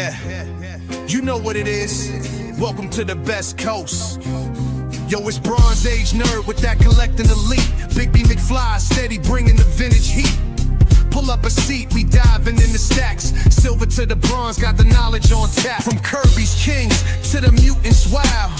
Yeah, you know what it is. Welcome to the best coast. Yo, it's Bronze Age nerd with that collecting elite. Big B McFly steady bringing the vintage heat. Pull up a seat, we diving in the stacks. Silver to the bronze, got the knowledge on tap. From Kirby's Kings to the mutants, wow.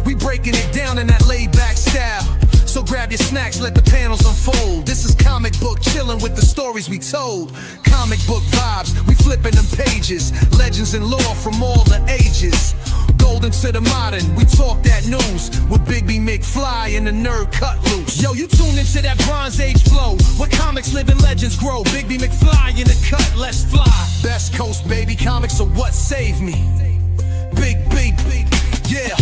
We breaking it down in that laid back style. So grab your snacks, let the panels unfold. This is comic book chillin' with the stories we told. Comic book vibes, we flipping them pages. Legends and lore from all the ages. Golden to the modern, we talk that news. With Big B McFly and the nerd cut loose. Yo, you tune into that Bronze Age flow, where comics live and legends grow. Big B McFly in the cut, let's fly. Best coast, baby, comics are what saved me. Big B, yeah.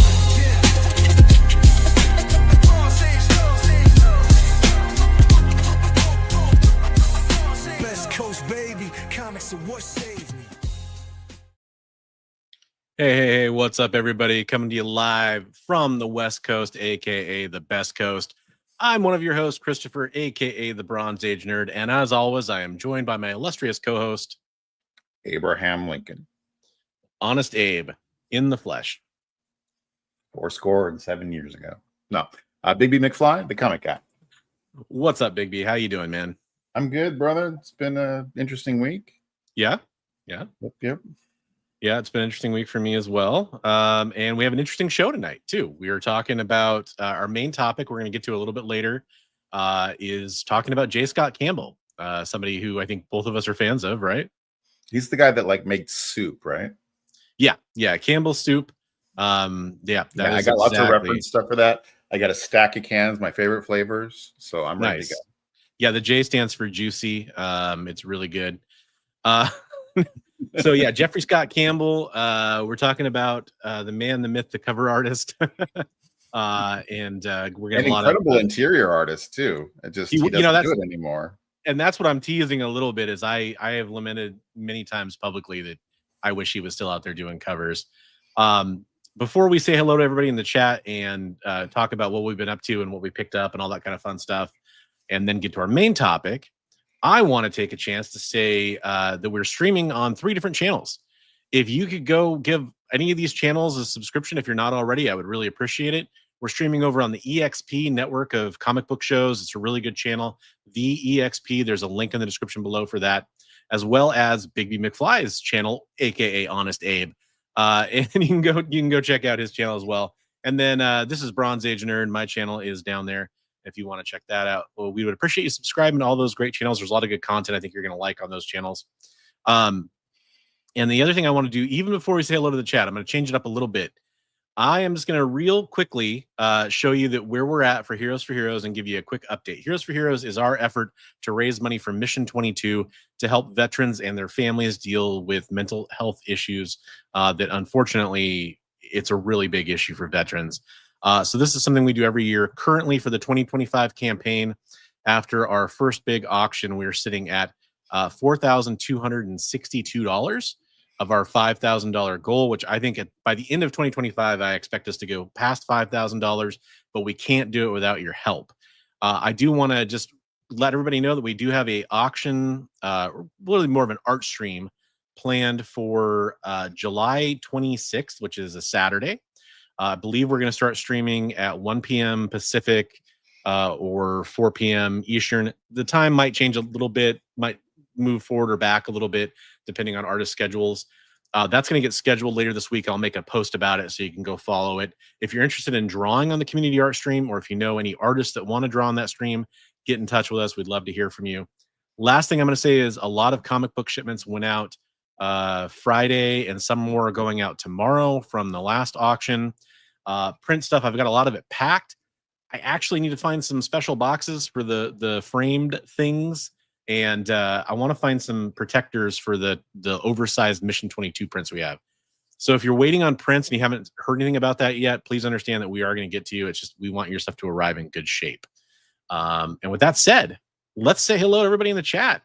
Baby, comics are what saved me. Hey, what's up, everybody? Coming to you live from the West Coast, aka the Best Coast. I'm one of your hosts, Christopher, aka the Bronze Age Nerd, and as always, I am joined by my illustrious co-host, Abraham Lincoln. Honest Abe, in the flesh. 7 years ago. No, Big B McFly, the comic guy. What's up, Big B? How you doing, man? I'm good, brother. It's been an interesting week. Yeah. Yep. Yeah, it's been an interesting week for me as well. And we have an interesting show tonight, too. We are talking about our main topic, we're going to get to a little bit later, is talking about J Scott Campbell, somebody who I think both of us are fans of, right? He's the guy that makes soup, right? Yeah, Campbell soup. I got lots of reference stuff for that. I got a stack of cans, my favorite flavors, so I'm ready to go. Yeah, the J stands for juicy. It's really good. So yeah, Jeffrey Scott Campbell. We're talking about the man, the myth, the cover artist, and we're getting a lot of incredible interior artist too. He doesn't do it anymore. And that's what I'm teasing a little bit. Is I have lamented many times publicly that I wish he was still out there doing covers. Before we say hello to everybody in the chat and talk about what we've been up to and what we picked up and all that kind of fun stuff, and then get to our main topic, I want to take a chance to say that we're streaming on 3 different channels. If you could go give any of these channels a subscription, if you're not already, I would really appreciate it. We're streaming over on the EXP network of comic book shows. It's a really good channel. The EXP, there's a link in the description below for that, as well as Big B McFly's channel, aka Honest Abe. And you can go check out his channel as well. And then this is Bronze Age Nerd. My channel is down there. If you want to check that out, well, we would appreciate you subscribing to all those great channels. There's a lot of good content I think you're going to like on those channels. And the other thing I want to do, even before we say hello to the chat, I'm going to change it up a little bit. I am just going to real quickly show you that where we're at for Heroes for Heroes and give you a quick update. Heroes for Heroes is our effort to raise money for Mission 22 to help veterans and their families deal with mental health issues that unfortunately it's a really big issue for veterans. So this is something we do every year. Currently for the 2025 campaign, after our first big auction, we're sitting at $4,262 of our $5,000 goal, which I think by the end of 2025, I expect us to go past $5,000, but we can't do it without your help. I do want to just let everybody know that we do have a auction, really more of an art stream planned for July 26th, which is a Saturday. I believe we're going to start streaming at 1 p.m. Pacific or 4 p.m. Eastern. The time might change a little bit, might move forward or back a little bit, depending on artist schedules. That's going to get scheduled later this week. I'll make a post about it so you can go follow it. If you're interested in drawing on the community art stream, or if you know any artists that want to draw on that stream, get in touch with us. We'd love to hear from you. Last thing I'm going to say is a lot of comic book shipments went out Friday, and some more are going out tomorrow from the last auction. Print stuff, I've got a lot of it packed. I actually need to find some special boxes for the framed things, and I want to find some protectors for the oversized Mission 22 prints we have. So if you're waiting on prints and you haven't heard anything about that yet, please understand that we are going to get to you. It's just we want your stuff to arrive in good shape. And with that said, let's say hello to everybody in the chat.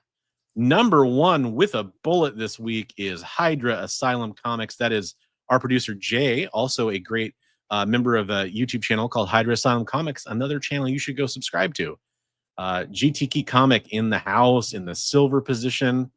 Number 1 with a bullet this week is Hydra Asylum Comics. That is our producer Jay, also a great member of a YouTube channel called Hydra Asylum Comics, another channel you should go subscribe to. GTK Comic in the house in the silver position.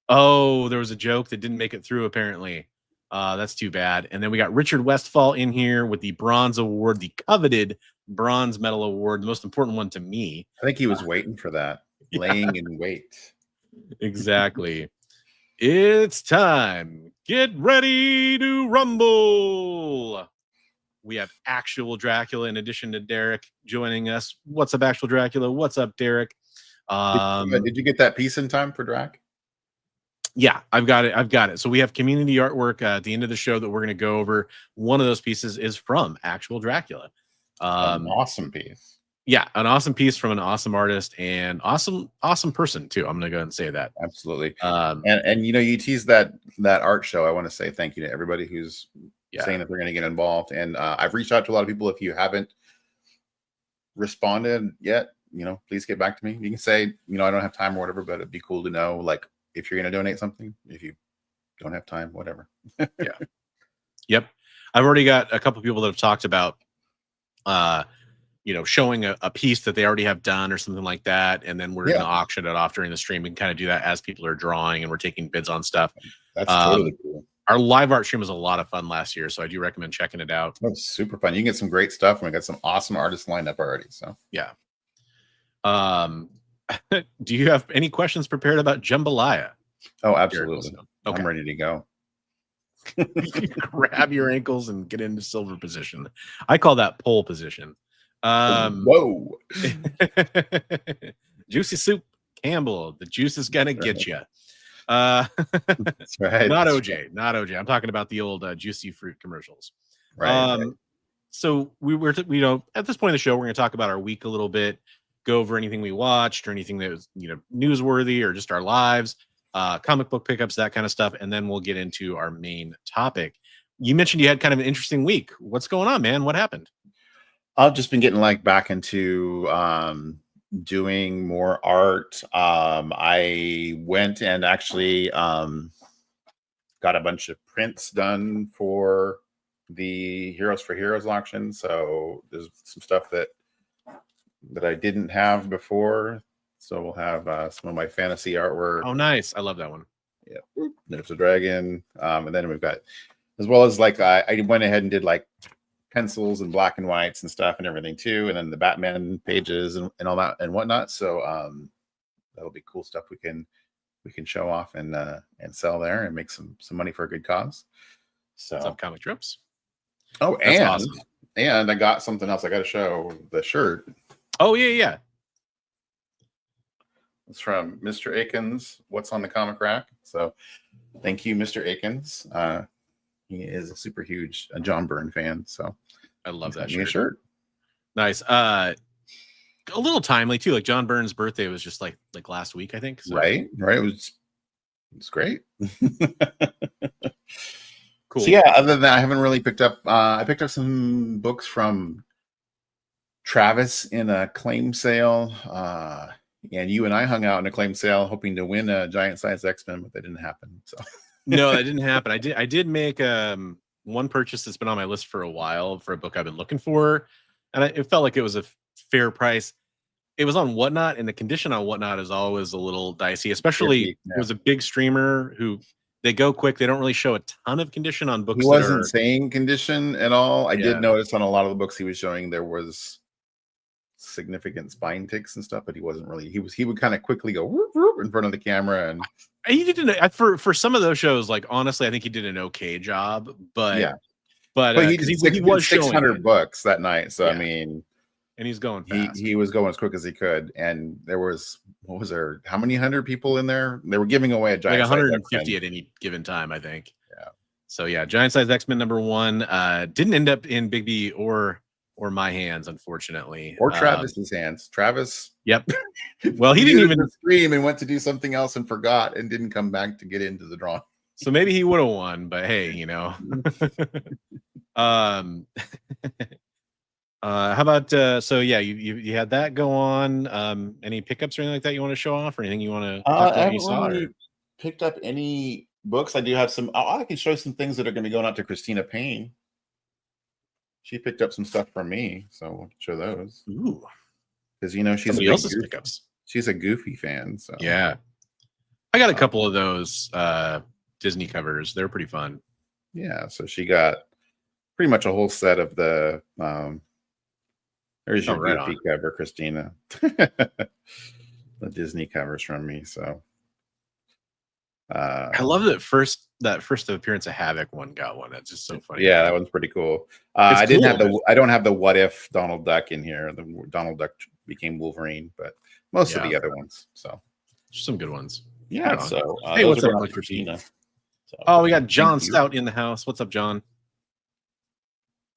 Oh, there was a joke that didn't make it through, apparently. That's too bad. And then we got Richard Westfall in here with the Bronze Award, the coveted Bronze Medal Award, the most important one to me. I think he was waiting for that, laying in wait. Exactly. It's time. Get ready to rumble. We have actual Dracula in addition to Derek joining us. What's up, actual Dracula? What's up, Derek? Did you get that piece in time for Drac? Yeah, I've got it. So we have community artwork at the end of the show that we're going to go over. One of those pieces is from actual Dracula. An awesome piece. Yeah, an awesome piece from an awesome artist and awesome person too. I'm going to go ahead and say that. Absolutely. And you teased that art show. I want to say thank you to everybody who's saying that they're going to get involved. And I've reached out to a lot of people. If you haven't responded yet, please get back to me. You can say, I don't have time or whatever, but it'd be cool to know, like, if you're going to donate something. If you don't have time, whatever. Yeah. Yep. I've already got a couple people that have talked about, showing a piece that they already have done or something like that. And then we're going to auction it off during the stream. We can kind of do that as people are drawing and we're taking bids on stuff. That's totally cool. Our live art stream was a lot of fun last year, so I do recommend checking it out. That was super fun. You can get some great stuff, and we got some awesome artists lined up already. So yeah. Do you have any questions prepared about jambalaya? Oh, absolutely. Okay. I'm ready to go. Grab your ankles and get into silver position. I call that pole position. Whoa. Juicy Soup Campbell. The juice is gonna get you. That's right. Not OJ. I'm talking about the old Juicy Fruit commercials. Right. So we were, at this point in the show, we're going to talk about our week a little bit, go over anything we watched or anything that was, newsworthy or just our lives, comic book pickups, that kind of stuff. And then we'll get into our main topic. You mentioned you had kind of an interesting week. What's going on, man? What happened? I've just been getting back into, doing more art. I went and actually got a bunch of prints done for the Heroes for Heroes auction. So there's some stuff that I didn't have before. So we'll have some of my fantasy artwork. Oh, nice. I love that one. Yeah. There's a dragon. And then we've got, as well as I went ahead and did pencils and black and whites and stuff and everything too, and then the Batman pages and all that and whatnot. So that'll be cool stuff we can show off and sell there and make some money for a good cause. So some comic trips. Oh, that's awesome. And I got something else. I got to show the shirt. Oh yeah. It's from Mr. Akins. What's on the comic rack? So thank you, Mr. Akins. He is a super huge John Byrne fan, so I love that shirt. Nice. A little timely too. John Byrne's birthday was just like last week, I think. So. Right. It was great. Cool. So yeah, other than that, I haven't really picked up. I picked up some books from Travis in a claim sale. And you and I hung out in a claim sale, hoping to win a giant size X-Men, but that didn't happen. So. No, that didn't happen. I did make one purchase that's been on my list for a while for a book I've been looking for, and it felt like it was a fair price. It was on Whatnot, and the condition on Whatnot is always a little dicey, especially it was a big streamer who they go quick. They don't really show a ton of condition on books. He wasn't saying condition at all. I did notice on a lot of the books he was showing there was significant spine ticks and stuff, but he wasn't really. He would kind of quickly go whoop, whoop in front of the camera and. He did for some of those shows. Honestly, I think he did an okay job. But he was 600 books that night. So I mean, and he's going fast. He was going as quick as he could. And there was how many hundred people in there? They were giving away a giant 150 at any given time, I think. Yeah. So yeah, giant size X-Men #1 didn't end up in Big B or my hands, unfortunately, or Travis's hands. Travis. Yep. Well, he didn't even stream and went to do something else and forgot and didn't come back to get into the drawing. So maybe he would have won, but hey, how about so yeah, you had that go on. Any pickups or anything like that you want to show off, or anything you want to talk about? I haven't really picked up any books. I do have some. I can show some things that are going to be going out to Christina Payne. She picked up some stuff from me, so we'll show those. Ooh, because she's else's pickups. She's a Goofy fan, so yeah. I got a couple of those Disney covers. They're pretty fun. Yeah, so she got pretty much a whole set of the there's your right goofy on. cover, Christina. The Disney covers from me. So I love that first appearance of Havoc one got one. That's just so funny. Yeah, that one's pretty cool. It's I didn't cool, have the I don't have the what if Donald Duck in here. The Donald Duck became Wolverine, but most of the other ones. So some good ones. Yeah. Right So hey, what's up, Christina? So, oh, we got John Stout in the house. What's up, John?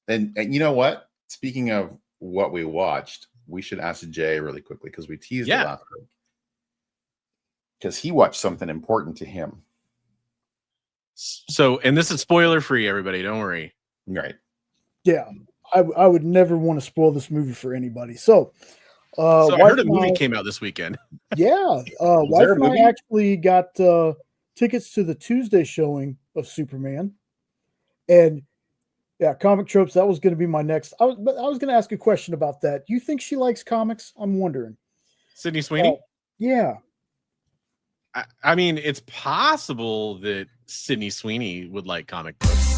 And you know what? Speaking of what we watched, we should ask Jay really quickly because we teased it last week. Because he watched something important to him. So, and this is spoiler free, everybody. Don't worry. Right. Yeah, I would never want to spoil this movie for anybody. So, I heard a movie came out this weekend. Yeah, wife and I actually got tickets to the Tuesday showing of Superman, and yeah, Comic Tropes. That was going to be my next. I was going to ask a question about that. Do you think she likes comics? I'm wondering. Sydney Sweeney. Yeah. I mean, it's possible that Sydney Sweeney would like comic books.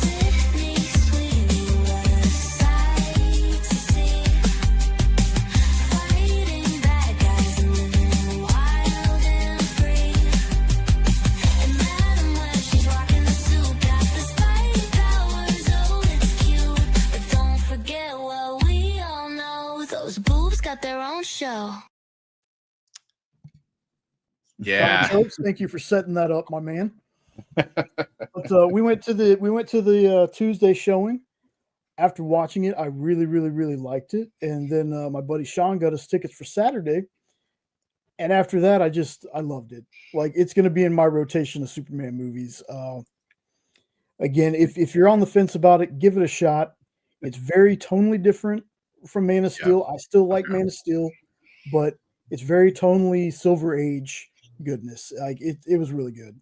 Their own show. Yeah. Thank you for setting that up, my man. But we went to the Tuesday showing. After watching it, I really, really, really liked it. And then my buddy Sean got us tickets for Saturday. And after that, I loved it. Like, it's going to be in my rotation of Superman movies. Again, if you're on the fence about it, give it a shot. It's very tonally different from Man of Steel. I still like Man of Steel, but it's very tonally Silver Age goodness. Like, it was really good.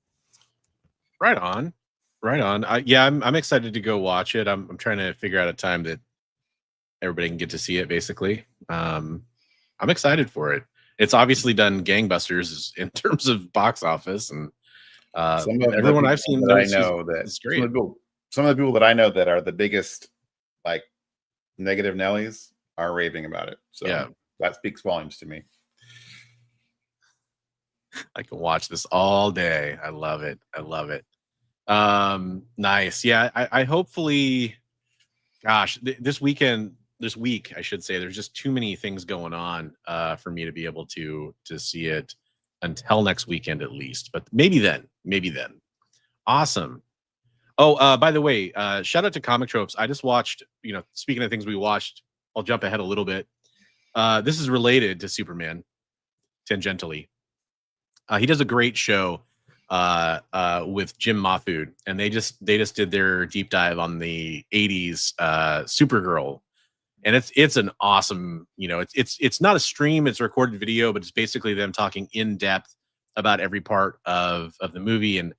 Right on. I'm excited to go watch it. I'm trying to figure out a time that everybody can get to see it. Basically, I'm excited for it. It's obviously done gangbusters in terms of box office, and everyone I've seen that I know that it's great. Some of the people that I know that are the biggest like negative Nellies are raving about it. So that speaks volumes to me. I can watch this all day. I love it. Nice. Yeah. I hopefully, gosh, this week, I should say, there's just too many things going on for me to be able to see it until next weekend at least. But maybe then. Awesome. Oh, by the way, shout out to Comic Tropes. I just watched, speaking of things we watched, I'll jump ahead a little bit. This is related to Superman tangentially. He does a great show with Jim Mahfood, and they just did their deep dive on the 80s Supergirl. And it's an awesome, it's not a stream, it's a recorded video, but it's basically them talking in depth about every part of the movie. And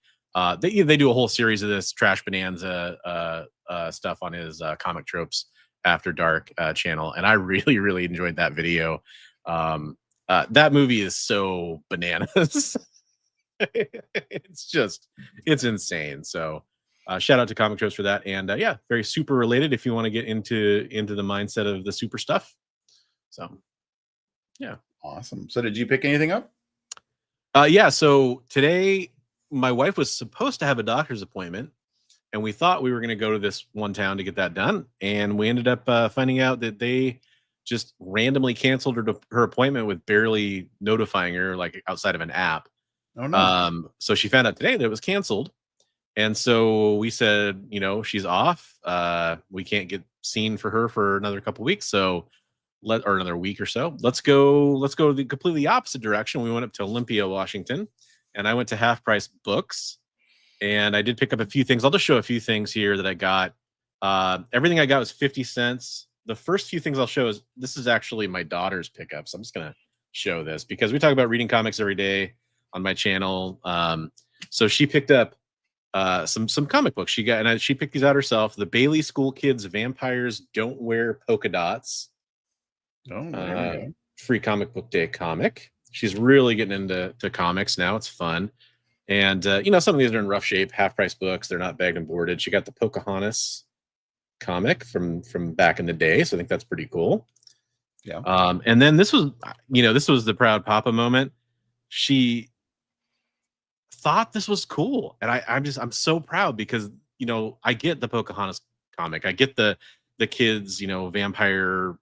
they do a whole series of this Trash Bonanza stuff on his Comic Tropes After Dark channel, and I really, really enjoyed that video. That movie is so bananas. It's insane. So shout out to Comic Tropes for that. And very super related if you want to get into the mindset of the super stuff. So yeah. Awesome. So did you pick anything up? So today my wife was supposed to have a doctor's appointment, and we thought we were going to go to this one town to get that done. And we ended up finding out that they just randomly canceled her appointment with barely notifying her, like outside of an app. Oh, no. So she found out today that it was canceled. And so we said, she's off. We can't get seen for her for another couple weeks. So or another week or so. Let's go the completely opposite direction. We went up to Olympia, Washington, and I went to Half Price Books. And I did pick up a few things. I'll just show a few things here that I got. Everything I got was 50 cents. The first few things I'll show is, this is actually my daughter's pickup. So I'm just going to show this because we talk about reading comics every day on my channel. So she picked up some comic books. She picked these out herself. The Bailey School Kids Vampires Don't Wear Polka Dots. Free Comic Book Day comic. She's really getting into comics now. It's fun. And you know, some of these are in rough shape, half price books. They're not bagged and boarded. She got the Pocahontas comic from back in the day, so I think that's pretty cool. Yeah. And then this was, you know, this was the proud papa moment. She thought this was cool, and I'm so proud because, you know, I get the Pocahontas comic, I get the kids, you know, vampire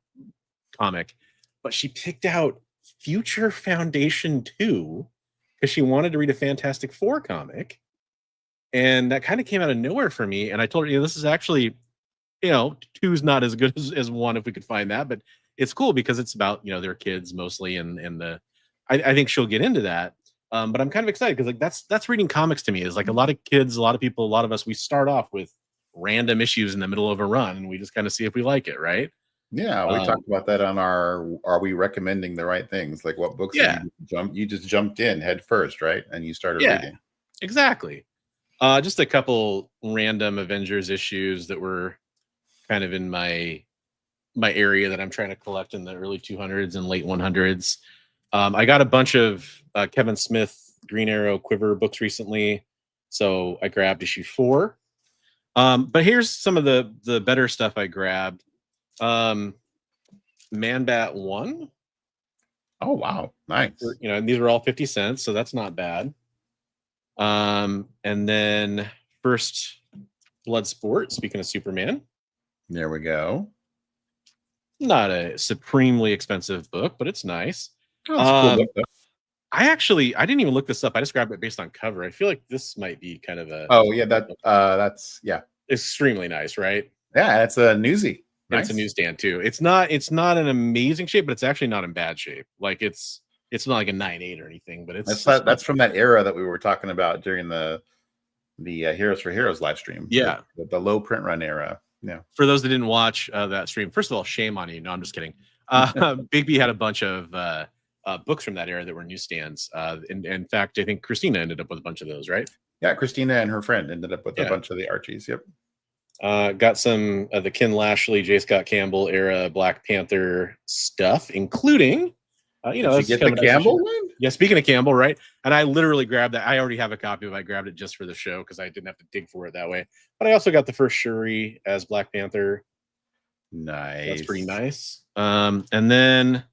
comic, but she picked out Future Foundation 2 because she wanted to read a Fantastic Four comic, and that kind of came out of nowhere for me. And I told her, you know, this is actually, you know, 2's not as good as 1 if we could find that, but it's cool because it's about, you know, their kids mostly, and the I think she'll get into that. But I'm kind of excited because, like, that's reading comics to me. Is like a lot of kids, a lot of people, a lot of us, we start off with random issues in the middle of a run, and we just kind of see if we like it, right? Yeah, we talked about that on our Are We Recommending the Right Things? Like, what books Yeah. you just jumped in head first, right? And you started Yeah, reading. exactly. Just a couple random Avengers issues that were kind of in my area that I'm trying to collect in the early 200s and late 100s. I got a bunch of Kevin Smith Green Arrow Quiver books recently, so I grabbed issue 4. But here's some of the better stuff I grabbed. Man Bat 1. Oh wow, nice. You know, and these were all 50 cents, so that's not bad. And then First Blood Sport, speaking of Superman. There we go. Not a supremely expensive book, but it's nice. Oh, it's a cool book, though. I didn't even look this up. I just grabbed it based on cover. I feel like this might be kind of a Oh yeah, that's yeah, extremely nice, right? yeah. It's a newsie. And Nice. it's a newsstand too. It's not an amazing shape, but it's actually not in bad shape. Like it's not like a 9.8 or anything, but That's from that era that we were talking about during the Heroes for Heroes live stream. Yeah, the low print run era. Yeah. For those that didn't watch that stream, first of all, shame on you. No, I'm just kidding. Big B had a bunch of books from that era that were newsstands. In fact, I think Christina ended up with a bunch of those, right? Yeah, Christina and her friend ended up with a bunch of the Archies. Yep. Got some of the Ken Lashley, J Scott Campbell era Black Panther stuff, including, you know, did you get the Campbell one? Yeah, speaking of Campbell, right? And I literally grabbed that. I already have a copy of it. I grabbed it just for the show because I didn't have to dig for it that way. But I also got the first Shuri as Black Panther. Nice. That's pretty nice. And then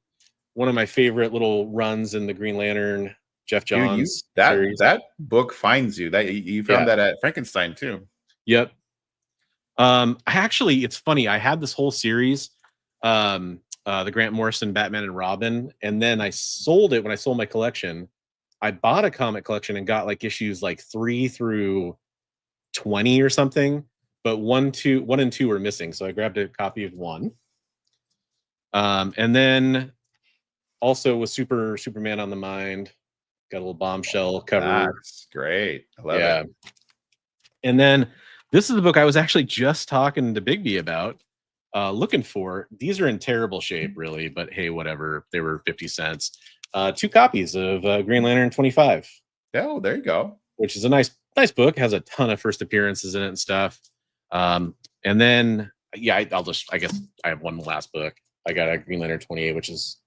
one of my favorite little runs in the Green Lantern, Jeff Johns series. That book finds you. That you found that at Frankenstein too. Yep. It's funny. I had this whole series, the Grant Morrison Batman and Robin, and then I sold it when I sold my collection. I bought a comic collection and got like issues like 3 through 20 or something, but 1 and 2 were missing, so I grabbed a copy of 1. And then also with Superman on the Mind, got a little bombshell cover. That's great. I love it. And then this is the book I was actually just talking to Big B about, looking for. These are in terrible shape, really, but hey, whatever. They were 50 cents. 2 copies of Green Lantern 25. Oh, there you go. Which is a nice book. Has a ton of first appearances in it and stuff. And then, yeah, I guess I have one last book. I got a Green Lantern 28, which is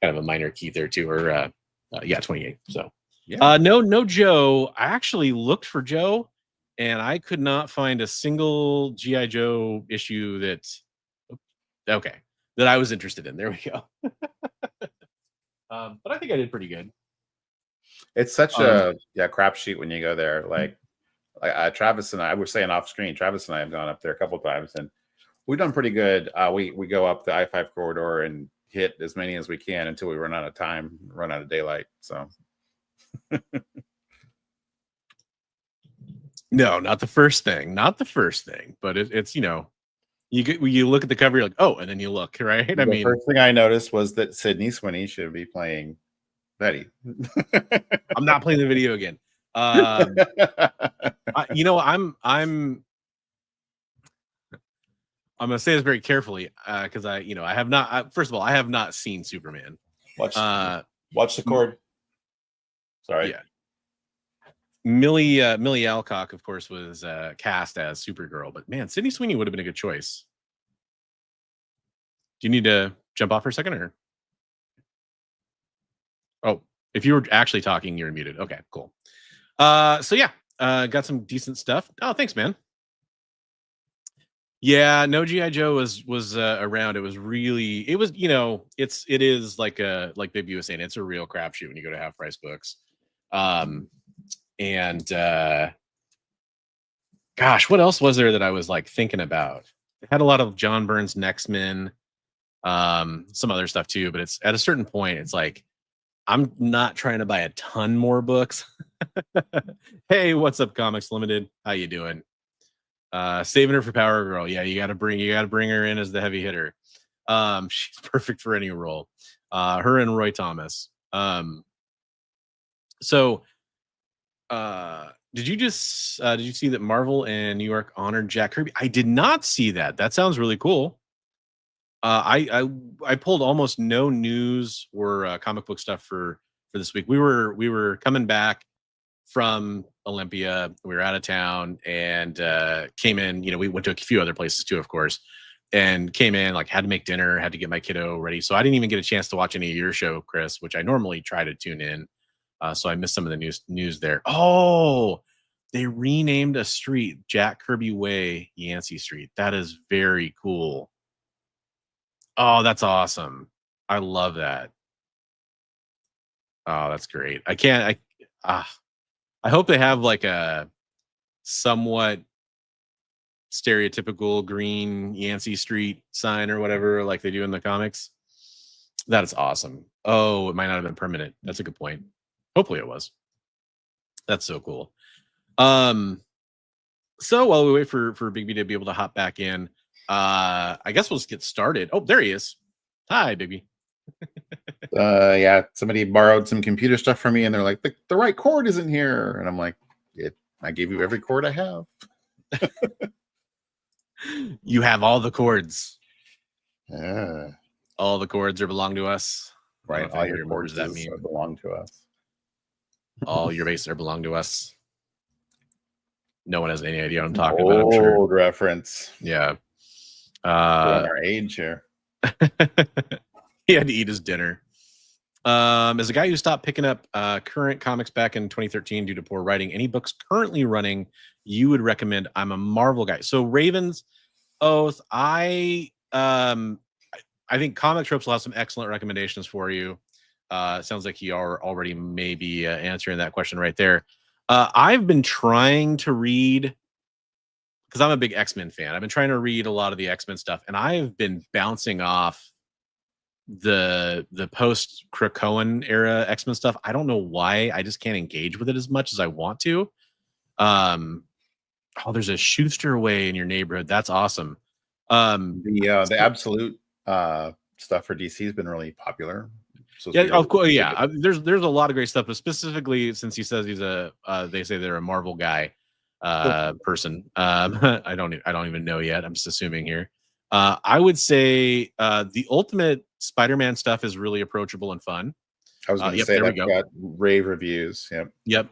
kind of a minor key there too, or 28. So yeah. No Joe. I actually looked for Joe, and I could not find a single G.I. Joe issue that I was interested in. There we go. But I think I did pretty good. It's such a crapshoot when you go there. Like Travis and I were saying off screen, Travis and I have gone up there a couple of times, and we've done pretty good. We go up the I-5 corridor and hit as many as we can until we run out of time, run out of daylight. So no, not the first thing, but it's, you know, you look at the cover, you're like, oh, and then you look, right? The first thing I noticed was that Sydney Sweeney should be playing Betty. I'm not playing the video again. You know, I'm gonna say this very carefully because I have not. First of all, I have not seen Superman. Watch the cord. Sorry. Yeah. Millie Alcock, of course, was cast as Supergirl, but man, Sydney Sweeney would have been a good choice. Do you need to jump off for a second, or? Oh, if you were actually talking, you're muted. Okay, cool. So yeah, got some decent stuff. Oh, thanks, man. Yeah, no GI Joe was around. It was really, it was, it is like Big B was saying, it's a real crapshoot when you go to half price books. And gosh, what else was there that I was like thinking about? It had a lot of John Byrne's Nextmen, some other stuff too, but it's at a certain point, it's like I'm not trying to buy a ton more books. Hey, what's up, Comics Limited? How you doing? Saving her for Power Girl. Yeah, you gotta bring her in as the heavy hitter. She's perfect for any role. Her and Roy Thomas. So did you see that Marvel and New York honored Jack Kirby? I did not see that. That sounds really cool. I pulled almost no news or comic book stuff for this week. We were coming back from Olympia. We were out of town and came in. We went to a few other places too, of course, and came in, like, had to make dinner, had to get my kiddo ready. So I didn't even get a chance to watch any of your show, Chris, which I normally try to tune in. So I missed some of the news there. Oh, they renamed a street, Jack Kirby Way, Yancey Street. That is very cool. Oh, that's awesome. I love that. Oh, that's great. I hope they have like a somewhat stereotypical green Yancey Street sign or whatever, like they do in the comics. That is awesome. Oh, it might not have been permanent. That's a good point. Hopefully it was. That's so cool. So while we wait for Big B to be able to hop back in, I guess we'll just get started. Oh, there he is. Hi, Big B. Yeah, somebody borrowed some computer stuff from me and they're like, the right cord isn't here. And I'm like, I gave you every cord I have. You have all the cords. Yeah. All the cords belong to us. Right. All your cords that mean belong to us. All your bases belong to us. No one has any idea what I'm talking about. I'm sure. Old reference. Yeah. Our age here. He had to eat his dinner. As a guy who stopped picking up current comics back in 2013 due to poor writing, any books currently running you would recommend? I'm a Marvel guy. So Raven's Oath, I think Comic Tropes will have some excellent recommendations for you. It sounds like you are already maybe answering that question right there. I've been trying to read, because I'm a big X-Men fan. I've been trying to read a lot of the X-Men stuff, and I've been bouncing off the post Krakoan era X-Men stuff. I don't know why. I just can't engage with it as much as I want to. There's a Schuster Way in your neighborhood. That's awesome. The Absolute stuff for DC has been really popuper. So yeah, of course. Yeah, there's a lot of great stuff, but specifically since he says he's they say they're a Marvel guy person. I don't even know yet. I'm just assuming here. I would say the Ultimate Spider-Man stuff is really approachable and fun. I was going to say that got rave reviews. Yep.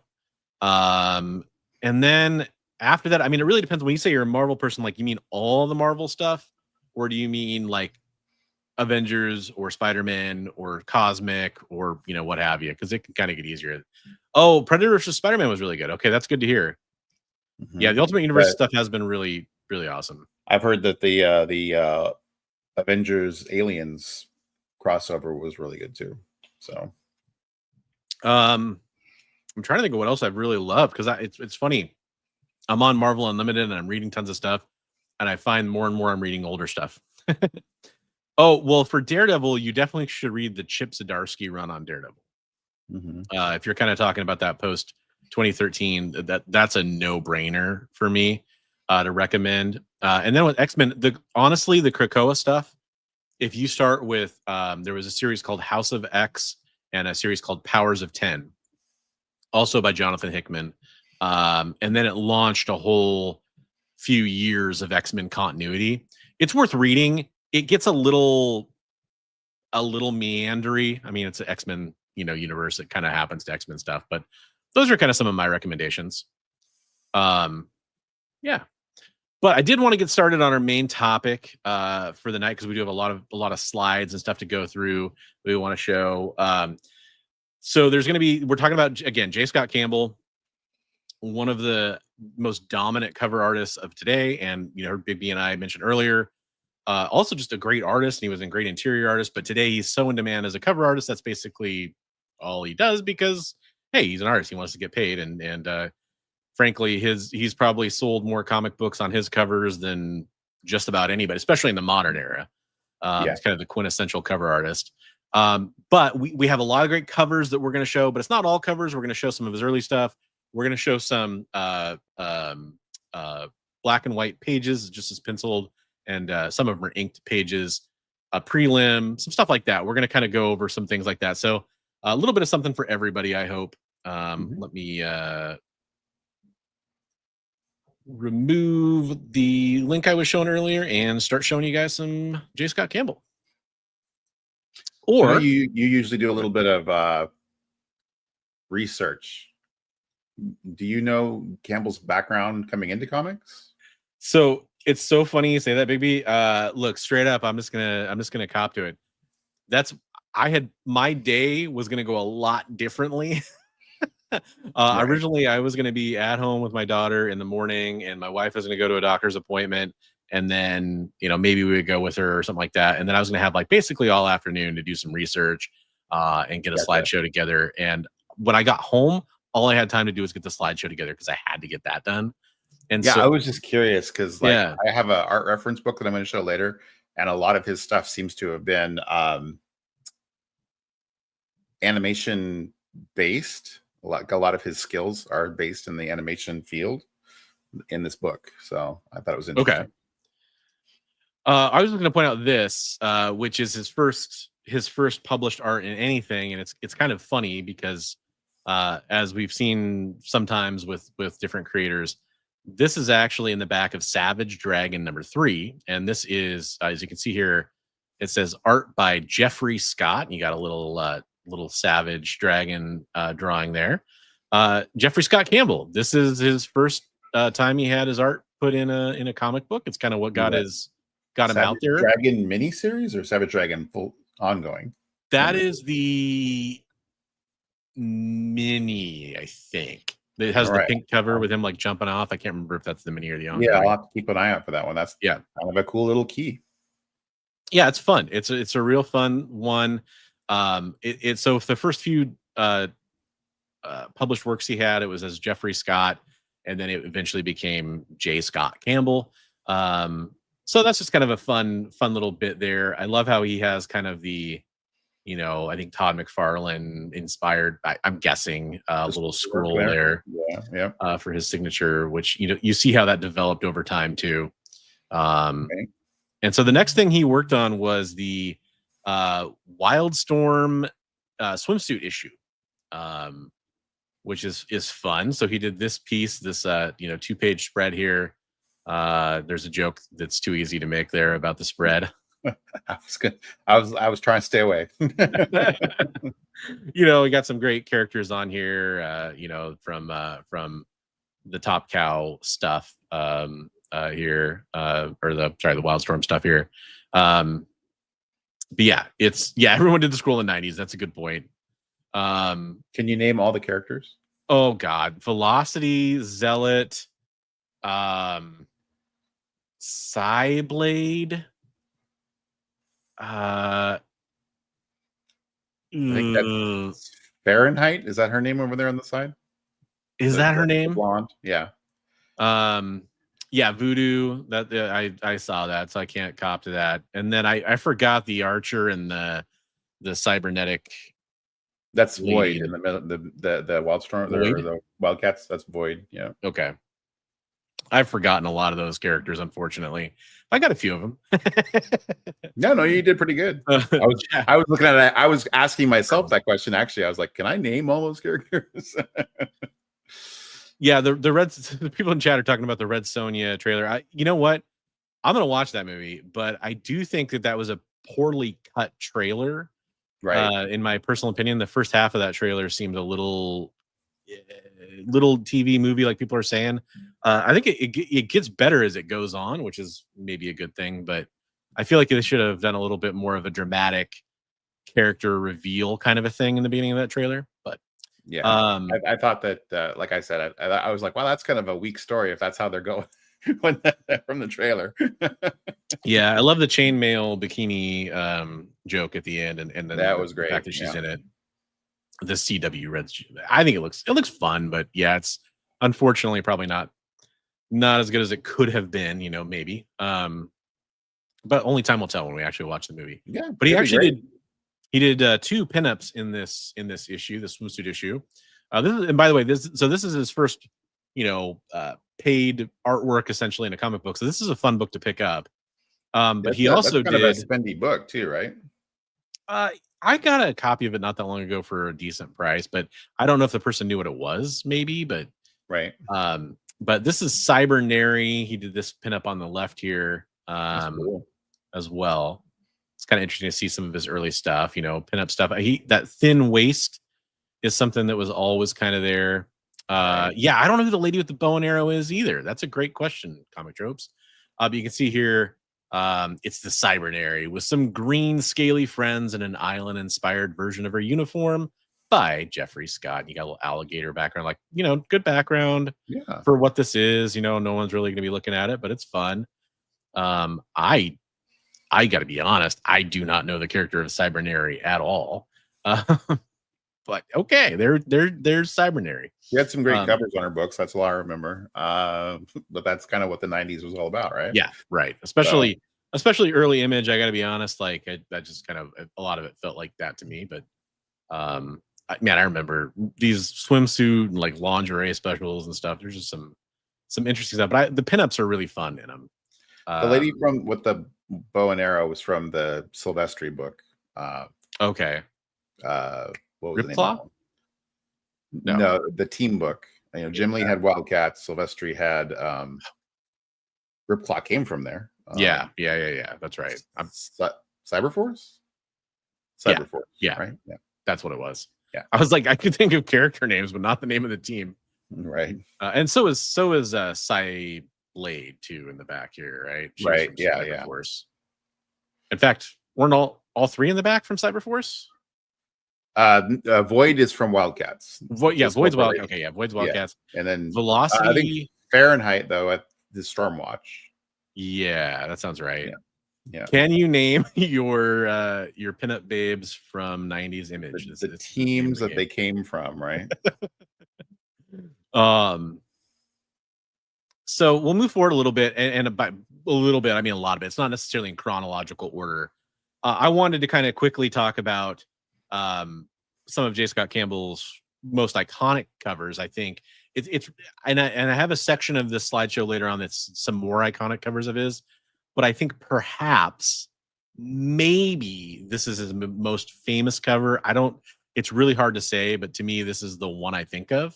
And then after that, I mean, it really depends. When you say you're a Marvel person, like, you mean all the Marvel stuff, or do you mean like Avengers or Spider-Man or Cosmic or what have you? Because it can kind of get easier. Oh, Predator vs. Spider-Man was really good. Okay, that's good to hear. Mm-hmm. Yeah, the Ultimate Universe stuff has been really, really awesome. I've heard that the Avengers Aliens crossover was really good too. So I'm trying to think of what else I've really loved, because it's funny. I'm on Marvel Unlimited and I'm reading tons of stuff, and I find more and more I'm reading older stuff. Oh, well, for Daredevil, you definitely should read the Chip Zdarsky run on Daredevil. Mm-hmm. If you're kind of talking about that post 2013, that's a no-brainer for me to recommend. And then with X-Men, honestly, the Krakoa stuff, if you start with, there was a series called House of X and a series called Powers of 10, also by Jonathan Hickman. And then it launched a whole few years of X-Men continuity. It's worth reading. It gets a little meandery. I mean, it's an X-Men, universe. It kind of happens to X-Men stuff, but those are kind of some of my recommendations. Yeah. But I did want to get started on our main topic for the night, because we do have a lot of slides and stuff to go through. We want to show. So there's going to be, we're talking about, again, J Scott Campbell. one of the most dominant cover artists of today, and Big B and I mentioned earlier. Also, just a great artist, and he was a great interior artist. But today, he's so in demand as a cover artist. That's basically all he does because, hey, he's an artist. He wants to get paid, and frankly, he's probably sold more comic books on his covers than just about anybody, especially in the modern era. It's kind of the quintessential cover artist. But we have a lot of great covers that we're going to show, but it's not all covers. We're going to show some of his early stuff. We're going to show some black and white pages, just as penciled, and some of them are inked pages, a prelim, some stuff like that. We're going to kind of go over some things like that. So a little bit of something for everybody, I hope. Let me remove the link I was showing earlier and start showing you guys some J Scott Campbell. Or you usually do a little bit of research. Do you know Campbell's background coming into comics? So it's so funny you say that, Bigby. Look, straight up, I'm just gonna cop to it. My day was gonna go a lot differently. Right. Originally, I was gonna be at home with my daughter in the morning, and my wife was gonna go to a doctor's appointment, and then maybe we would go with her or something like that. And then I was gonna have like basically all afternoon to do some research and get a slideshow together. And when I got home, all I had time to do was get the slideshow together because I had to get that done. And yeah, so I was just curious because I have an art reference book that I'm going to show later, and a lot of his stuff seems to have been animation based. A lot of his skills are based in the animation field in this book. So I thought it was interesting. Okay. I was going to point out this, which is his first published art in anything, and it's kind of funny because as we've seen sometimes with different creators, this is actually in the back of Savage Dragon #3, and this is, as you can see here, it says art by Jeffrey Scott. You got a little Savage Dragon drawing there. Jeffrey Scott Campbell. This is his first time he had his art put in a comic book. It's kind of what got him out there. Dragon miniseries or Savage Dragon full ongoing? That is the mini, I think. It has the pink cover with him like jumping off. I can't remember if that's the mini or the ongoing. Yeah, I'll have to keep an eye out for that one. That's kind of a cool little key. Yeah, it's fun. It's a real fun one. So the first few published works he had, it was as Jeffrey Scott, and then it eventually became J Scott Campbell. So that's just kind of a fun little bit there. I love how he has kind of the, I think Todd McFarlane inspired, I'm guessing, a little scroll there for his signature, which, you see how that developed over time too. And so the next thing he worked on was the Wildstorm swimsuit issue, which is fun. So he did this piece, this 2-page spread here. There's a joke that's too easy to make there about the spread. I was trying to stay away. We got some great characters on here, from the Top Cow stuff here, or the Wildstorm stuff here. But yeah, everyone did the scroll in the 90s. That's a good point. Can you name all the characters? Oh God, Velocity, Zealot, Psyblade. I think that's Fahrenheit. Is that her name over there on the side? Is that her name? Blonde. Yeah. Yeah, Voodoo. That I saw that, so I can't cop to that. And then I forgot the Archer and the cybernetic. That's Void in the middle. The Wildstorm, the Wildcats. That's Void. Yeah. Okay. I've forgotten a lot of those characters, unfortunately. I got a few of them. No, you did pretty good. I was looking at it. I was asking myself that question. Actually, I was like, can I name all those characters? Yeah, the people in chat are talking about the Red Sonja trailer. You know what? I'm gonna watch that movie, but I do think that was a poorly cut trailer. Right. In my personal opinion, the first half of that trailer seemed a little TV movie, like people are saying. I think it gets better as it goes on, which is maybe a good thing, but I feel like they should have done a little bit more of a dramatic character reveal kind of a thing in the beginning of that trailer. But Yeah. Um, I thought that, like I said, I was like, wow, that's kind of a weak story if that's how they're going from the trailer. yeah, I love the chainmail bikini joke at the end, and then That was the fact great. that she's Yeah. in it. The CW Reds. I think it looks fun, but yeah, it's unfortunately probably not as good as it could have been. Maybe. But only time will tell when we actually watch the movie. Yeah. But he could be actually great. did 2 pinups in this issue, the swimsuit issue. And by the way, this is his first, paid artwork essentially in a comic book. So this is a fun book to pick up. But he That's also kind of a did. spendy book too, right? I got a copy of it not that long ago for a decent price, but I don't know if the person knew what it was, maybe. Right. But this is Cybernary. He did this pinup on the left here That's cool. as well. It's kind of interesting to see some of his early stuff, pinup stuff. That thin waist is something that was always kind of there. Right. Yeah, I don't know who the lady with the bow and arrow is either. That's a great question, Comic Tropes. But you can see here, it's the Cybernary with some green scaly friends and an island-inspired version of her uniform by Jeffrey Scott. You got a little alligator background, like, good background Yeah. for what this is. No one's really going to be looking at it, but it's fun. I got to be honest, I do not know the character of Cybernary at all. But okay, there's Cybernary. She had some great covers on her books. That's all I remember. But that's kind of what the 90s was all about, right? Yeah, right. Especially early Image. I got to be honest, like that just kind of, a lot of it felt like that to me. But I remember these swimsuit and like lingerie specials and stuff. There's just some interesting stuff. But the pinups are really fun in them. The lady with the bow and arrow was from the Silvestri book. Okay. What was the name Ripclaw? of that one? No, the team book. Jim Lee had Wildcats. Silvestri had Ripclaw came from there. Yeah. That's right. Cyberforce? Cyberforce. Yeah. Right? Yeah. That's what it was. Yeah. I was like, I could think of character names, but not the name of the team. Right. And so is Cy Blade too in the back here, right? She's Right. from Yeah. Cyberforce. In fact, weren't all 3 in the back from Cyberforce? Void is from Wildcats. Void's Wildcats. Okay, yeah, Void's Wildcats. And then Velocity. I think Fahrenheit though at the Stormwatch. Yeah, that sounds right. Yeah. Can you name your pinup babes from 90s Image? The teams that they came from, right? So we'll move forward a little bit, and by a little bit, I mean a lot of it. It's not necessarily in chronological order. I wanted to kind of quickly talk about some of J Scott Campbell's most iconic covers. I think it's and I have a section of this slideshow later on that's some more iconic covers of his, but I think perhaps maybe this is his most famous cover. It's really hard to say, but to me, this is the one I think of.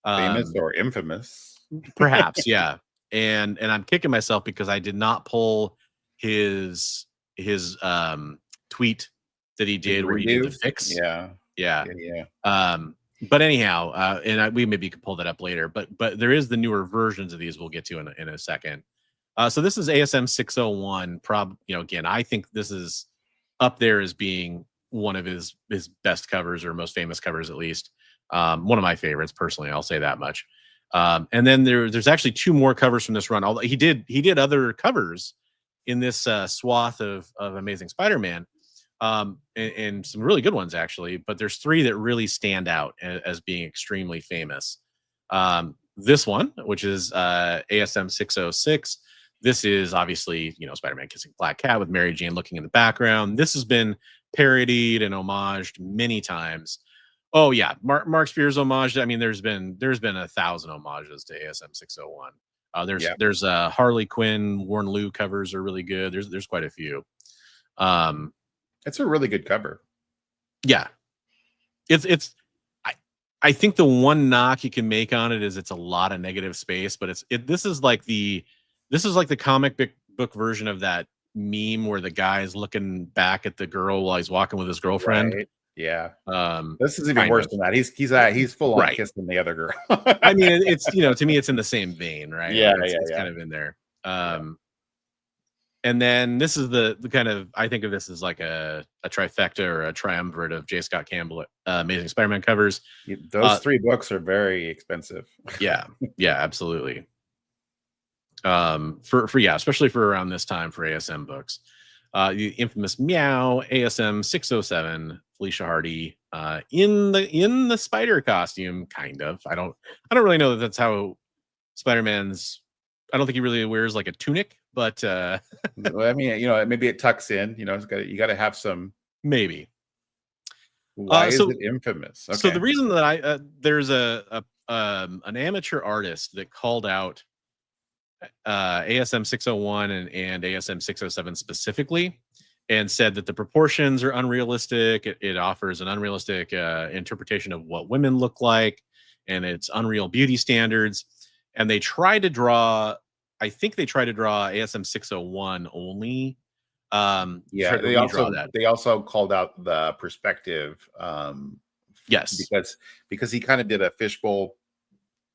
Famous or infamous? Perhaps, yeah. And I'm kicking myself because I did not pull his tweet that he did where he did the fix. Yeah. But anyhow, we maybe could pull that up later. But there is the newer versions of these we'll get to in a second. So this is ASM 601. Again, I think this is up there as being one of his best covers or most famous covers, at least. One of my favorites, personally. I'll say that much. And then there's actually 2 more covers from this run. Although he did other covers in this swath of Amazing Spider-Man, and some really good ones actually. But there's 3 that really stand out as being extremely famous. This one, which is ASM 606. This is obviously Spider-Man kissing Black Cat with Mary Jane looking in the background. This has been parodied and homaged many times. Oh yeah, Mark Spears homage. I mean, there's been 1,000 homages to ASM 601. There's Harley Quinn, Warren Liu covers are really good. There's quite a few. It's a really good cover. Yeah, it's. I think the one knock you can make on it is it's a lot of negative space, but this is like the comic book version of that meme where the guy's looking back at the girl while he's walking with his girlfriend. Right. Yeah. This is even worse than that. He's full on kissing the other girl. I mean, it's to me it's in the same vein, right? Yeah, It's kind of in there. And then this is the kind of, I think of this as like a trifecta or a triumvirate of J Scott Campbell Amazing Spider-Man covers. Those 3 books are very expensive. Yeah, absolutely. Especially for around this time for ASM books. The infamous Meow, ASM 607, Felicia Hardy, in the spider costume, kind of. I don't really know that that's how Spider-Man's. I don't think he really wears like a tunic, but well, I mean, maybe it tucks in. You got to have some. Maybe. Why is it infamous? Okay. So the reason that there's an amateur artist that called out ASM 601 and ASM 607 specifically, and said that the proportions are unrealistic. It offers an unrealistic interpretation of what women look like, and it's unreal beauty standards. And they tried to draw, I think they tried to draw ASM 601 only. They also called out the perspective. Yes, because he kind of did a fishbowl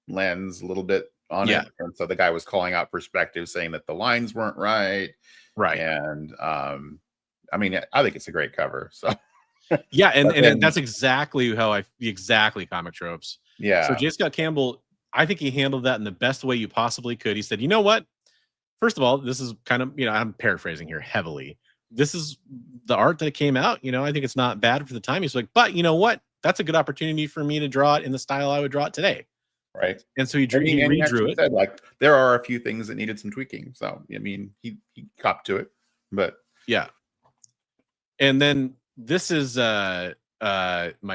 lens a little bit on it, and so the guy was calling out perspective, saying that the lines weren't right. And I mean, I think it's a great cover. So yeah, and that's exactly how exactly comic tropes. Yeah. So J Scott Campbell, I think he handled that in the best way you possibly could. He said, you know what? First of all, this is kind of, I'm paraphrasing here heavily. This is the art that came out. I think it's not bad for the time. He's like, but you know what? That's a good opportunity for me to draw it in the style I would draw it today. Right. And so he redrew it. Said, like, there are a few things that needed some tweaking. So, I mean, he copped to it, but yeah. And then this is my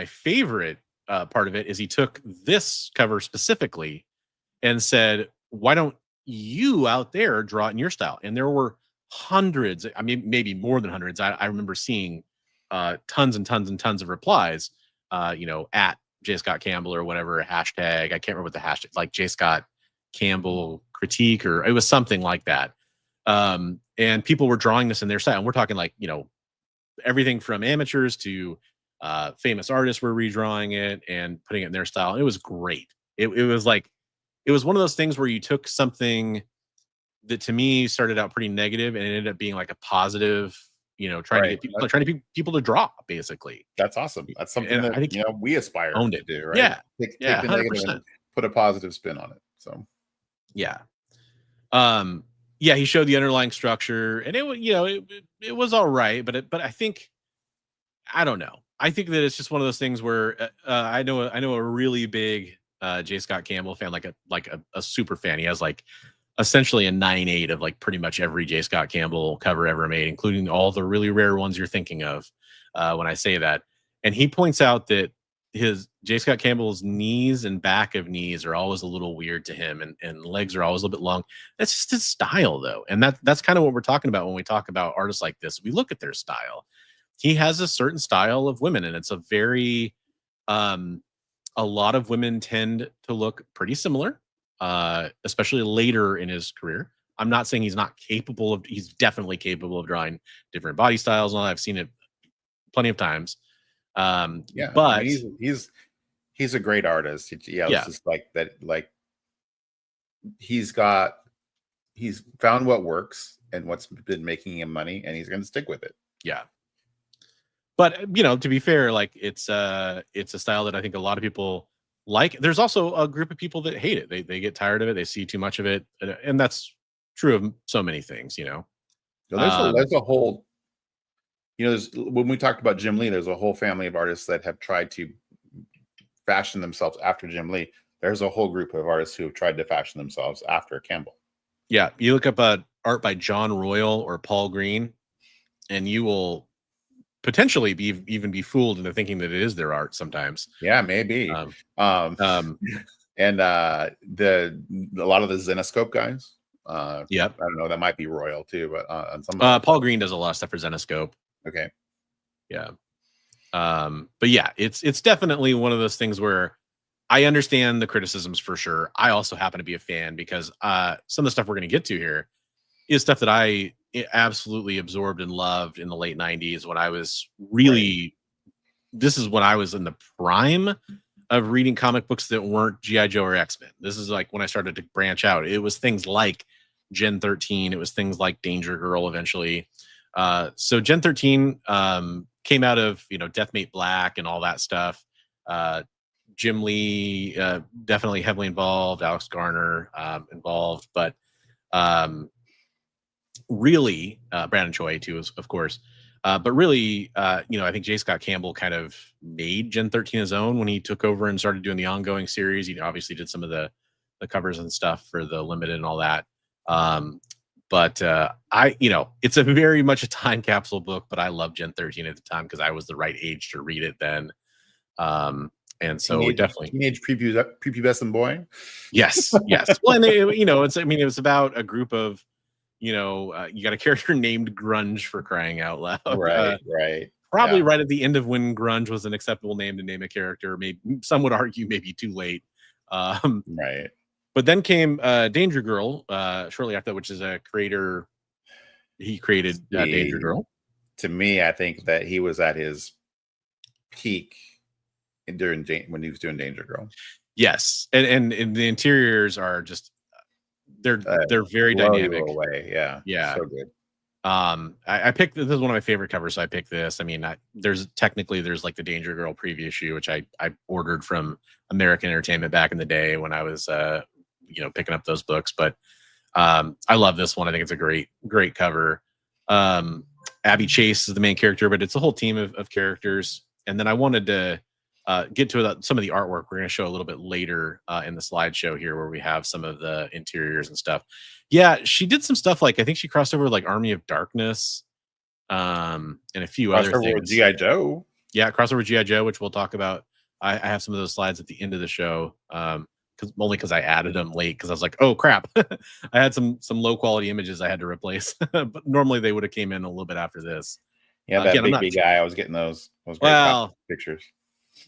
favorite part of it is he took this cover specifically and said, why don't you out there draw it in your style? And there were hundreds, I mean, maybe more than hundreds. I remember seeing tons and tons and tons of replies, at J Scott Campbell or whatever hashtag. I can't remember what the hashtag, like J Scott Campbell critique, or it was something like that. And people were drawing this in their style. And we're talking like, everything from amateurs to famous artists were redrawing it and putting it in their style. It was great. It was one of those things where you took something that to me started out pretty negative and it ended up being like a positive, trying to get people to draw, basically. That's awesome. That's something that I think we aspire to do, right? Yeah. Take the negative and put a positive spin on it. So yeah. He showed the underlying structure and it was all right, but I think, I don't know. I think that it's just one of those things where I know a really big J Scott Campbell fan, like a super fan. He has like essentially a 9/8 of like pretty much every J Scott Campbell cover ever made, including all the really rare ones you're thinking of when I say that. And he points out that his J Scott Campbell's knees and back of knees are always a little weird to him, and legs are always a little bit long. That's just his style, though, and that's kind of what we're talking about when we talk about artists like this. We look at their style. He has a certain style of women, and it's a very a lot of women tend to look pretty similar, especially later in his career. I'm not saying he's not capable of, he's definitely capable of drawing different body styles and all that. I've seen it plenty of times. But I mean, he's a great artist. It's just like that. Like he's found what works and what's been making him money, and he's going to stick with it. Yeah. But to be fair, like it's a style that I think a lot of people like. There's also a group of people that hate it. They get tired of it. They see too much of it, and that's true of so many things. So there's a whole. When we talked about Jim Lee, there's a whole family of artists that have tried to fashion themselves after Jim Lee. There's a whole group of artists who have tried to fashion themselves after Campbell. Yeah, you look up art by John Royal or Paul Green, and you will potentially even be fooled into thinking that it is their art sometimes. Yeah, maybe. And a lot of the Zenescope guys. Yep. I don't know. That might be Royal too, but on some. Paul Green does a lot of stuff for Zenescope. Okay. Yeah. But yeah, it's definitely one of those things where I understand the criticisms for sure. I also happen to be a fan because some of the stuff we're going to get to here is stuff that I absolutely absorbed and loved in the late 90s when I was really, this is when I was in the prime of reading comic books that weren't G.I. Joe or X-Men. This is like when I started to branch out. It was things like Gen 13. It was things like Danger Girl eventually. So Gen 13 came out of, you know, Deathmate Black and all that stuff. Jim Lee definitely heavily involved, Alex Garner involved, but really Brandon Choi too, of course. But really, you know, I think J Scott Campbell kind of made Gen 13 his own when he took over and started doing the ongoing series. He obviously did some of the covers and stuff for the limited and all that. But you know, it's a very much a time capsule book, but I loved Gen 13 at the time because I was the right age to read it then. And so teenage, definitely teenage prepubescent boy. Yes, yes. Well, and they, you know, I mean, it was about a group of, you know, you got a character named Grunge, for crying out loud. Right, right. Probably right at the end of when Grunge was an acceptable name to name a character. Maybe some would argue maybe too late. Right. But then came Danger Girl shortly after that, which is a creator. He created Danger Girl. To me, I think that he was at his peak when he was doing Danger Girl. Yes, and the interiors are just they're very dynamic. Away. Yeah, so good. I picked this is one of my favorite covers, so I picked this. I mean, there's like the Danger Girl preview issue, which I ordered from American Entertainment back in the day when I was you know, picking up those books. But I love this one. I think it's a great cover. Abby Chase is the main character, but it's a whole team of characters. And then I wanted to get to some of the artwork. We're going to show a little bit later in the slideshow here, where we have some of the interiors and stuff. Yeah, she did some stuff like, I think she crossed over like Army of Darkness and a few other things. G.I. Joe. Yeah, crossover G.I. Joe, which we'll talk about. I have some of those slides at the end of the show, because I added them late because I was like, oh crap, I had some low quality images I had to replace, but normally they would have came in a little bit after this. Yeah, that big guy. I was getting those great pictures.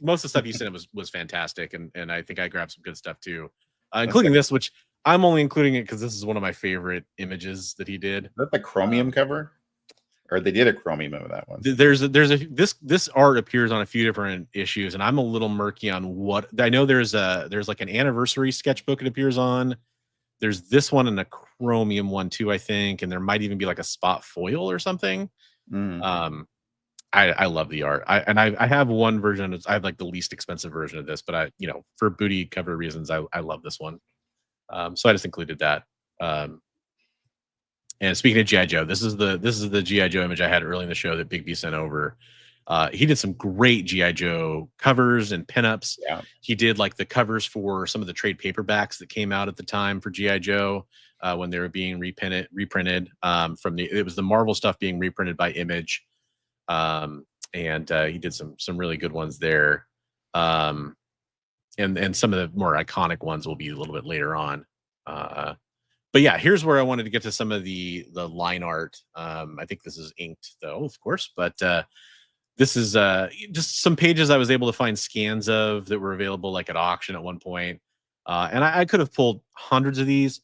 Most of the stuff you sent was fantastic, and I think I grabbed some good stuff too, including this, which I'm only including it because this is one of my favorite images that he did. Is that the Chromium cover? Or they did a Chromium of that one. This art appears on a few different issues, and I'm a little murky on what I know. There's like an anniversary sketchbook it appears on. There's this one and a Chromium one too, I think, and there might even be like a spot foil or something. I love the art. I have one version. I have like the least expensive version of this, but you know, for booty cover reasons, I love this one. So I just included that. And speaking of G.I. Joe, this is the G.I. Joe image I had early in the show that Big B sent over. He did some great G.I. Joe covers and pinups. Yeah. He did like the covers for some of the trade paperbacks that came out at the time for G.I. Joe when they were being reprinted. It was the Marvel stuff being reprinted by Image. And he did some really good ones there. And some of the more iconic ones will be a little bit later on. But yeah, here's where I wanted to get to some of the line art. I think this is inked though, of course, but this is just some pages I was able to find scans of that were available like at auction at one point. And I could have pulled hundreds of these.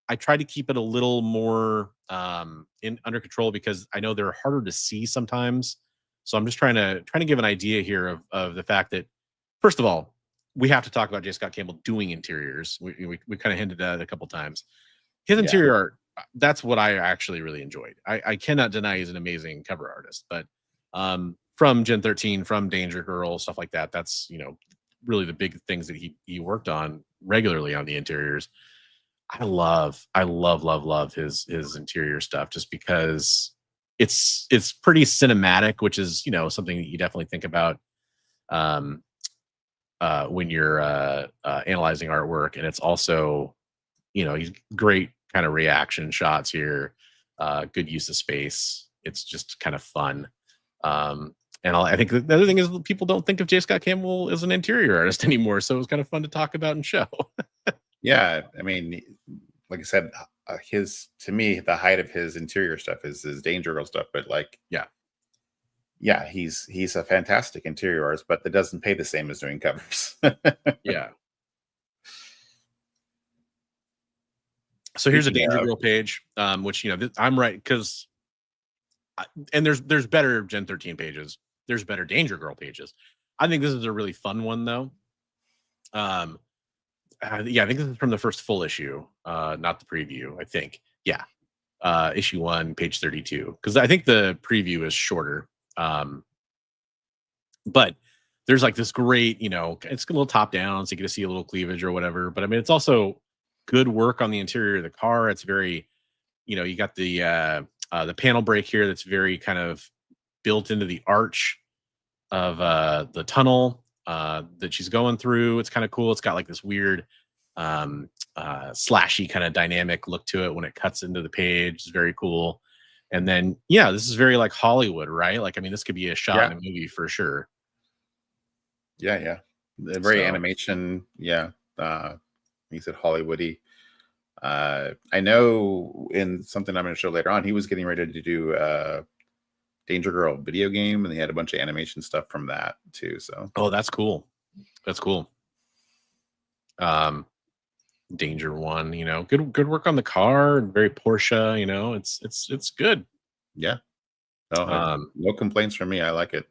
I tried to keep it a little more under control because I know they're harder to see sometimes. So I'm just trying to give an idea here of the fact that, first of all, we have to talk about J Scott Campbell doing interiors. We kind of hinted at it a couple times. His interior art, that's what I actually really enjoyed. I cannot deny he's an amazing cover artist, but from Gen 13, from Danger Girl, stuff like that, that's, you know, really the big things that he worked on regularly on the interiors. I love his interior stuff just because it's pretty cinematic, which is, you know, something that you definitely think about when you're analyzing artwork. And it's also, you know, he's great kind of reaction shots here, good use of space. It's just kind of fun. And I think the other thing is people don't think of J Scott Campbell as an interior artist anymore, so it was kind of fun to talk about and show. Yeah, I mean, like I said, to me, the height of his interior stuff is his Danger Girl stuff, but like, yeah, he's a fantastic interior artist, but that doesn't pay the same as doing covers. Yeah. So here's a Danger Girl page, which, you know, I'm right because, and there's better Gen 13 pages. There's better Danger Girl pages. I think this is a really fun one though. Yeah, I think this is from the first full issue, not the preview. I think issue 1, page 32, because I think the preview is shorter. But there's like this great, it's a little top down, so you get to see a little cleavage or whatever. But I mean, it's also good work on the interior of the car. It's very, you got the panel break here that's very kind of built into the arch of the tunnel that she's going through. It's kind of cool. It's got like this weird slashy kind of dynamic look to it when it cuts into the page. It's very cool. And then this is very like Hollywood, right? Like, I mean, this could be a shot in a movie for sure. The very animation. You said Hollywoody. I know in something I'm going to show later on, he was getting ready to do Danger Girl video game, and he had a bunch of animation stuff from that too. So that's cool. Danger One, good work on the car, and very Porsche. It's good. No complaints from me. I like it.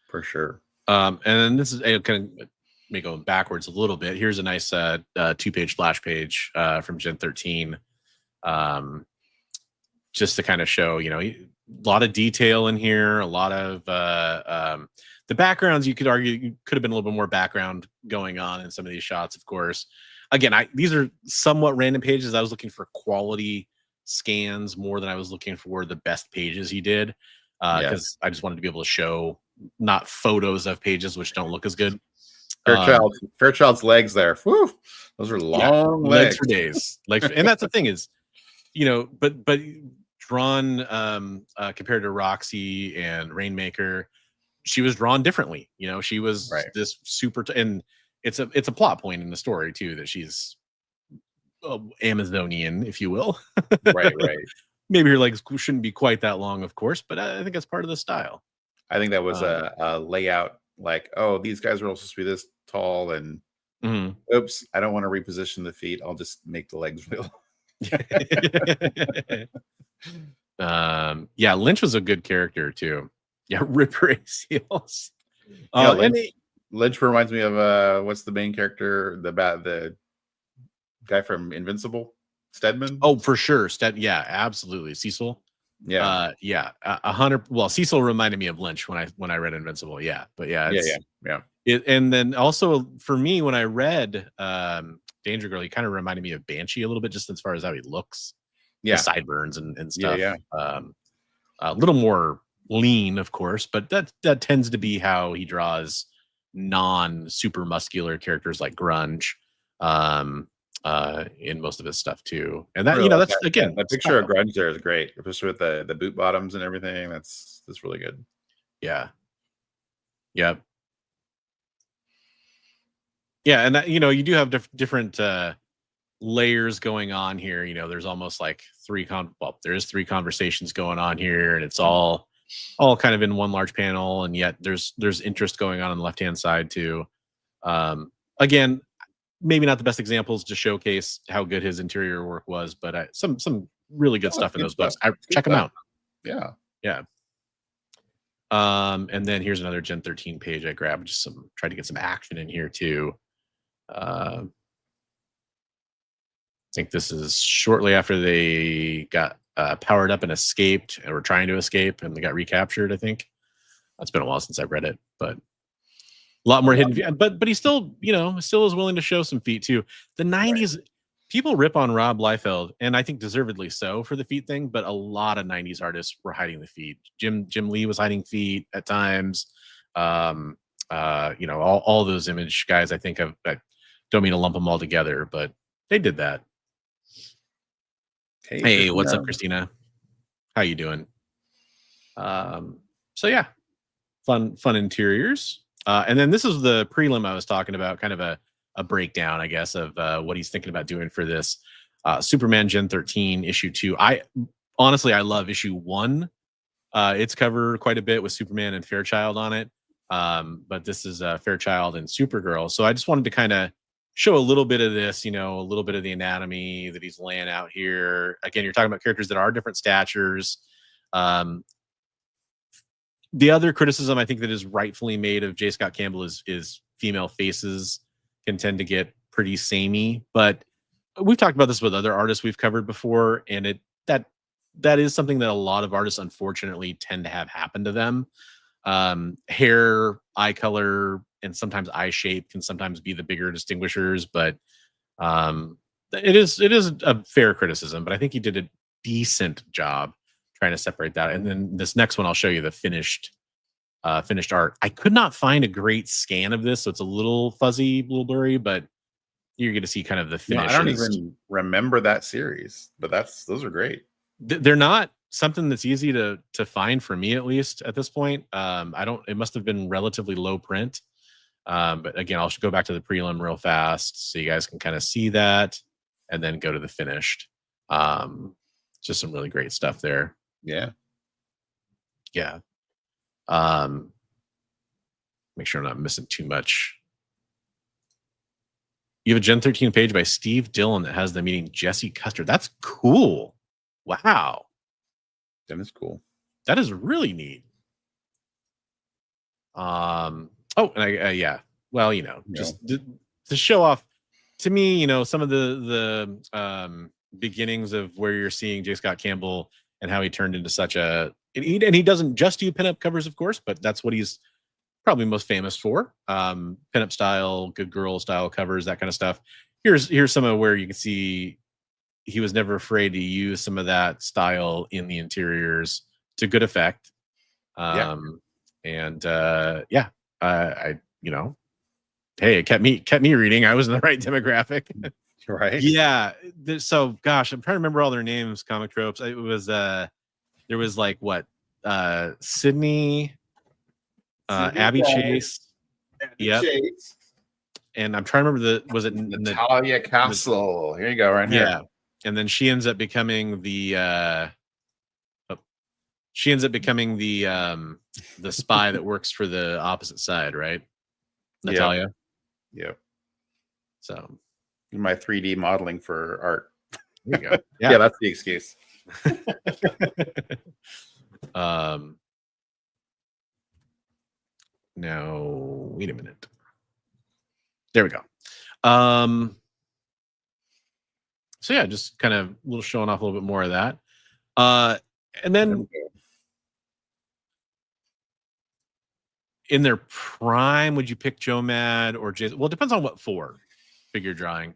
For sure. And then this is kind of me going backwards a little bit. Here's a nice 2-page splash page from Gen 13. Just to kind of show, a lot of detail in here, a lot of the backgrounds. You could argue could have been a little bit more background going on in some of these shots, of course. Again, these are somewhat random pages. I was looking for quality scans more than I was looking for the best pages he did, because I just wanted to be able to show not photos of pages which don't look as good. Fairchild's legs there. Whew, those are long legs for days. And that's the thing is, but drawn compared to Roxy and Rainmaker, she was drawn differently. She was this super and it's a plot point in the story too, that she's Amazonian, if you will. right Maybe her legs shouldn't be quite that long, of course, but I think that's part of the style. I think that was a layout, like, oh, these guys are all supposed to be this tall, and oops, I don't want to reposition the feet, I'll just make the legs real. Lynch was a good character too. Rip seals. Lynch reminds me of what's the main character, the guy from Invincible, Stedman. Oh, for sure. Absolutely. Cecil. 100. Well, Cecil reminded me of Lynch when I read Invincible. And then also for me, when I read Danger Girl, he kind of reminded me of Banshee a little bit, just as far as how he looks. The sideburns and stuff. A little more lean, of course, but that tends to be how he draws non-super muscular characters like Grunge in most of his stuff too. And that, that's again, that picture of Grunge there is great, especially with the boot bottoms and everything. That's really good. And that, you do have different layers going on here. There's almost like there's 3 conversations going on here, and it's all kind of in one large panel, and yet there's interest going on the left-hand side too. Again, maybe not the best examples to showcase how good his interior work was, but some really good stuff in those books. Check them out. And then here's another Gen 13 page I grabbed. Just tried to get some action in here too. I think this is shortly after they got powered up and escaped, and were trying to escape, and they got recaptured. I think it's been a while since I've read it, but a lot more hidden. But he still, still is willing to show some feet too. The 90s, people rip on Rob Liefeld, and I think deservedly so, for the feet thing. But a lot of 90s artists were hiding the feet. Jim Lee was hiding feet at times. All those Image guys. I think I don't mean to lump them all together, but they did that. Hey, what's up, Christina? How you doing? Fun interiors. And then this is the prelim I was talking about, kind of a breakdown, I guess, of what he's thinking about doing for this Superman Gen 13 issue 2. I love issue 1. It's covered quite a bit with Superman and Fairchild on it. But this is Fairchild and Supergirl. So I just wanted to kind of show a little bit of this, a little bit of the anatomy that he's laying out here. Again, you're talking about characters that are different statures. The other criticism I think that is rightfully made of J Scott Campbell is female faces can tend to get pretty samey, but we've talked about this with other artists we've covered before, and that is something that a lot of artists unfortunately tend to have happen to them. Hair, eye color, and sometimes eye shape can sometimes be the bigger distinguishers, but it is a fair criticism. But I think he did a decent job trying to separate that. And then this next one, I'll show you the finished art. I could not find a great scan of this, so it's a little fuzzy, a little blurry, but you're going to see kind of the finish. I don't even remember that series, but those are great. They're not something that's easy to find for me, at least at this point. It must have been relatively low print. But again, I'll go back to the prelim real fast so you guys can kind of see that, and then go to the finished. Just some really great stuff there. Yeah. Make sure I'm not missing too much. You have a Gen 13 page by Steve Dillon that has them meeting Jesse Custer. That's cool. Wow. That is cool. That is really neat. And yeah. Well, just to show off to me, some of the beginnings of where you're seeing J Scott Campbell and how he turned into such a, and he doesn't just do pinup covers, of course, but that's what he's probably most famous for. Pinup style, good girl style covers, that kind of stuff. Here's some of where you can see he was never afraid to use some of that style in the interiors to good effect. Hey, it kept me reading. I was in the right demographic. Right. Yeah. So gosh, I'm trying to remember all their names, Comic Tropes. It was there was like what? Sydney, Abby Chase. Yep. Chase. And I'm trying to remember was it Natalia Castle? Here you go, right here. Yeah. And then she ends up becoming the the spy that works for the opposite side, right? Natalia. Yep. So my 3D modeling for art. There you go. Yeah, that's the excuse. Now wait a minute. There we go. So yeah, just kind of a little showing off a little bit more of that. And then in their prime, would you pick Joe Mad or Jason? Well, it depends on what figure drawing.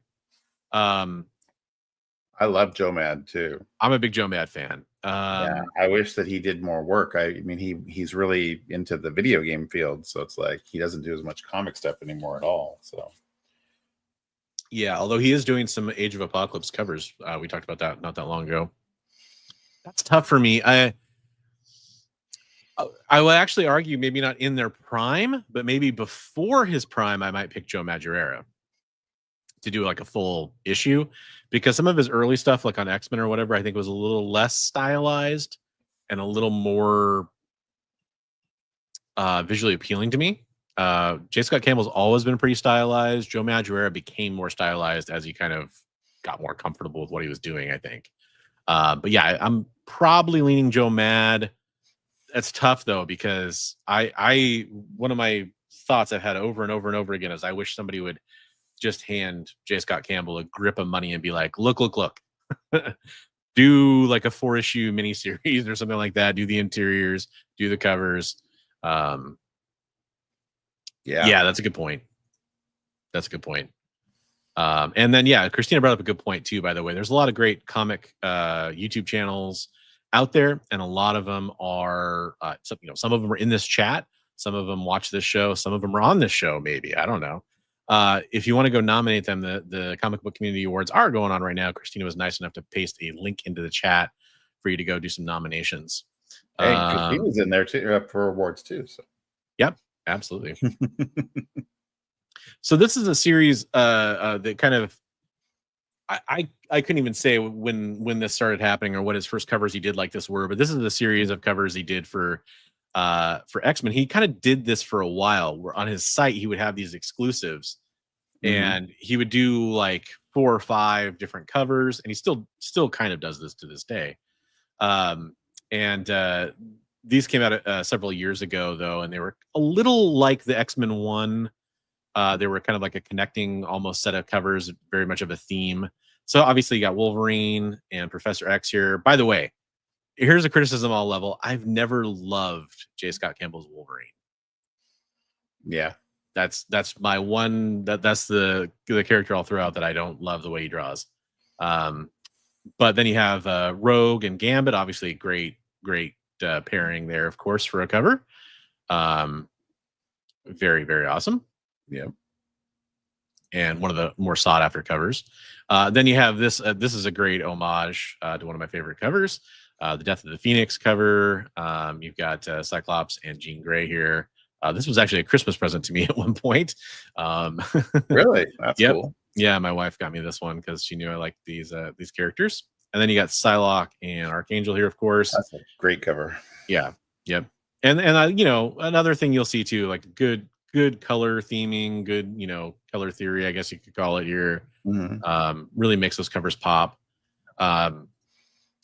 I love Joe Mad too. I'm a big Joe Mad fan. Yeah, I wish that he did more work. I mean, he's really into the video game field, so it's like he doesn't do as much comic stuff anymore at all. So yeah, although he is doing some Age of Apocalypse covers. We talked about that not that long ago. That's tough for me. I would actually argue maybe not in their prime, but maybe before his prime, I might pick Joe Madureira to do like a full issue, because some of his early stuff, like on X-Men or whatever, I think was a little less stylized and a little more visually appealing to me. J Scott Campbell's always been pretty stylized. Joe Madureira became more stylized as he kind of got more comfortable with what he was doing, I think. But yeah, I'm probably leaning Joe Mad. That's tough though, because I one of my thoughts I've had over and over and over again is I wish somebody would just hand J Scott Campbell a grip of money and be like, look, do like a 4-issue miniseries or something like that. Do the interiors, do the covers. Yeah, that's a good point. And then, yeah, Christina brought up a good point too, by the way. There's a lot of great comic YouTube channels out there, and a lot of them are, some of them are in this chat. Some of them watch this show. Some of them are on this show, maybe. I don't know. If you want to go nominate them, the Comic Book Community Awards are going on right now. Christina was nice enough to paste a link into the chat for you to go do some nominations. Hey, Christina's in there too for awards too. So, yep, absolutely. So this is a series that kind of I couldn't even say when this started happening or what his first covers he did like this were, but this is a series of covers he did for X-Men. He kind of did this for a while, where on his site he would have these exclusives, and he would do like 4 or 5 different covers, and he still kind of does this to this day. These came out several years ago though, and they were a little like the X-Men 1. They were kind of like a connecting almost set of covers, very much of a theme. So obviously you got Wolverine and Professor X here. By the way, here's a criticism all level. I've never loved J Scott Campbell's Wolverine. Yeah. That's my one. That's the character all throughout that I don't love the way he draws. But then you have Rogue and Gambit. Obviously, great pairing there, of course, for a cover. Very, very awesome. Yeah. And one of the more sought after covers. Then you have this. This is a great homage to one of my favorite covers, the Death of the Phoenix cover. You've got Cyclops and Jean Grey here. This was actually a Christmas present to me at one point. Really? That's yep. cool. Yeah, my wife got me this one because she knew I liked these characters. And then you got Psylocke and Archangel here, of course. That's a great cover. Yeah. Yep. And you know, another thing you'll see too, like good color theming, good, you know, color theory, I guess you could call it here. Mm-hmm. Really makes those covers pop. And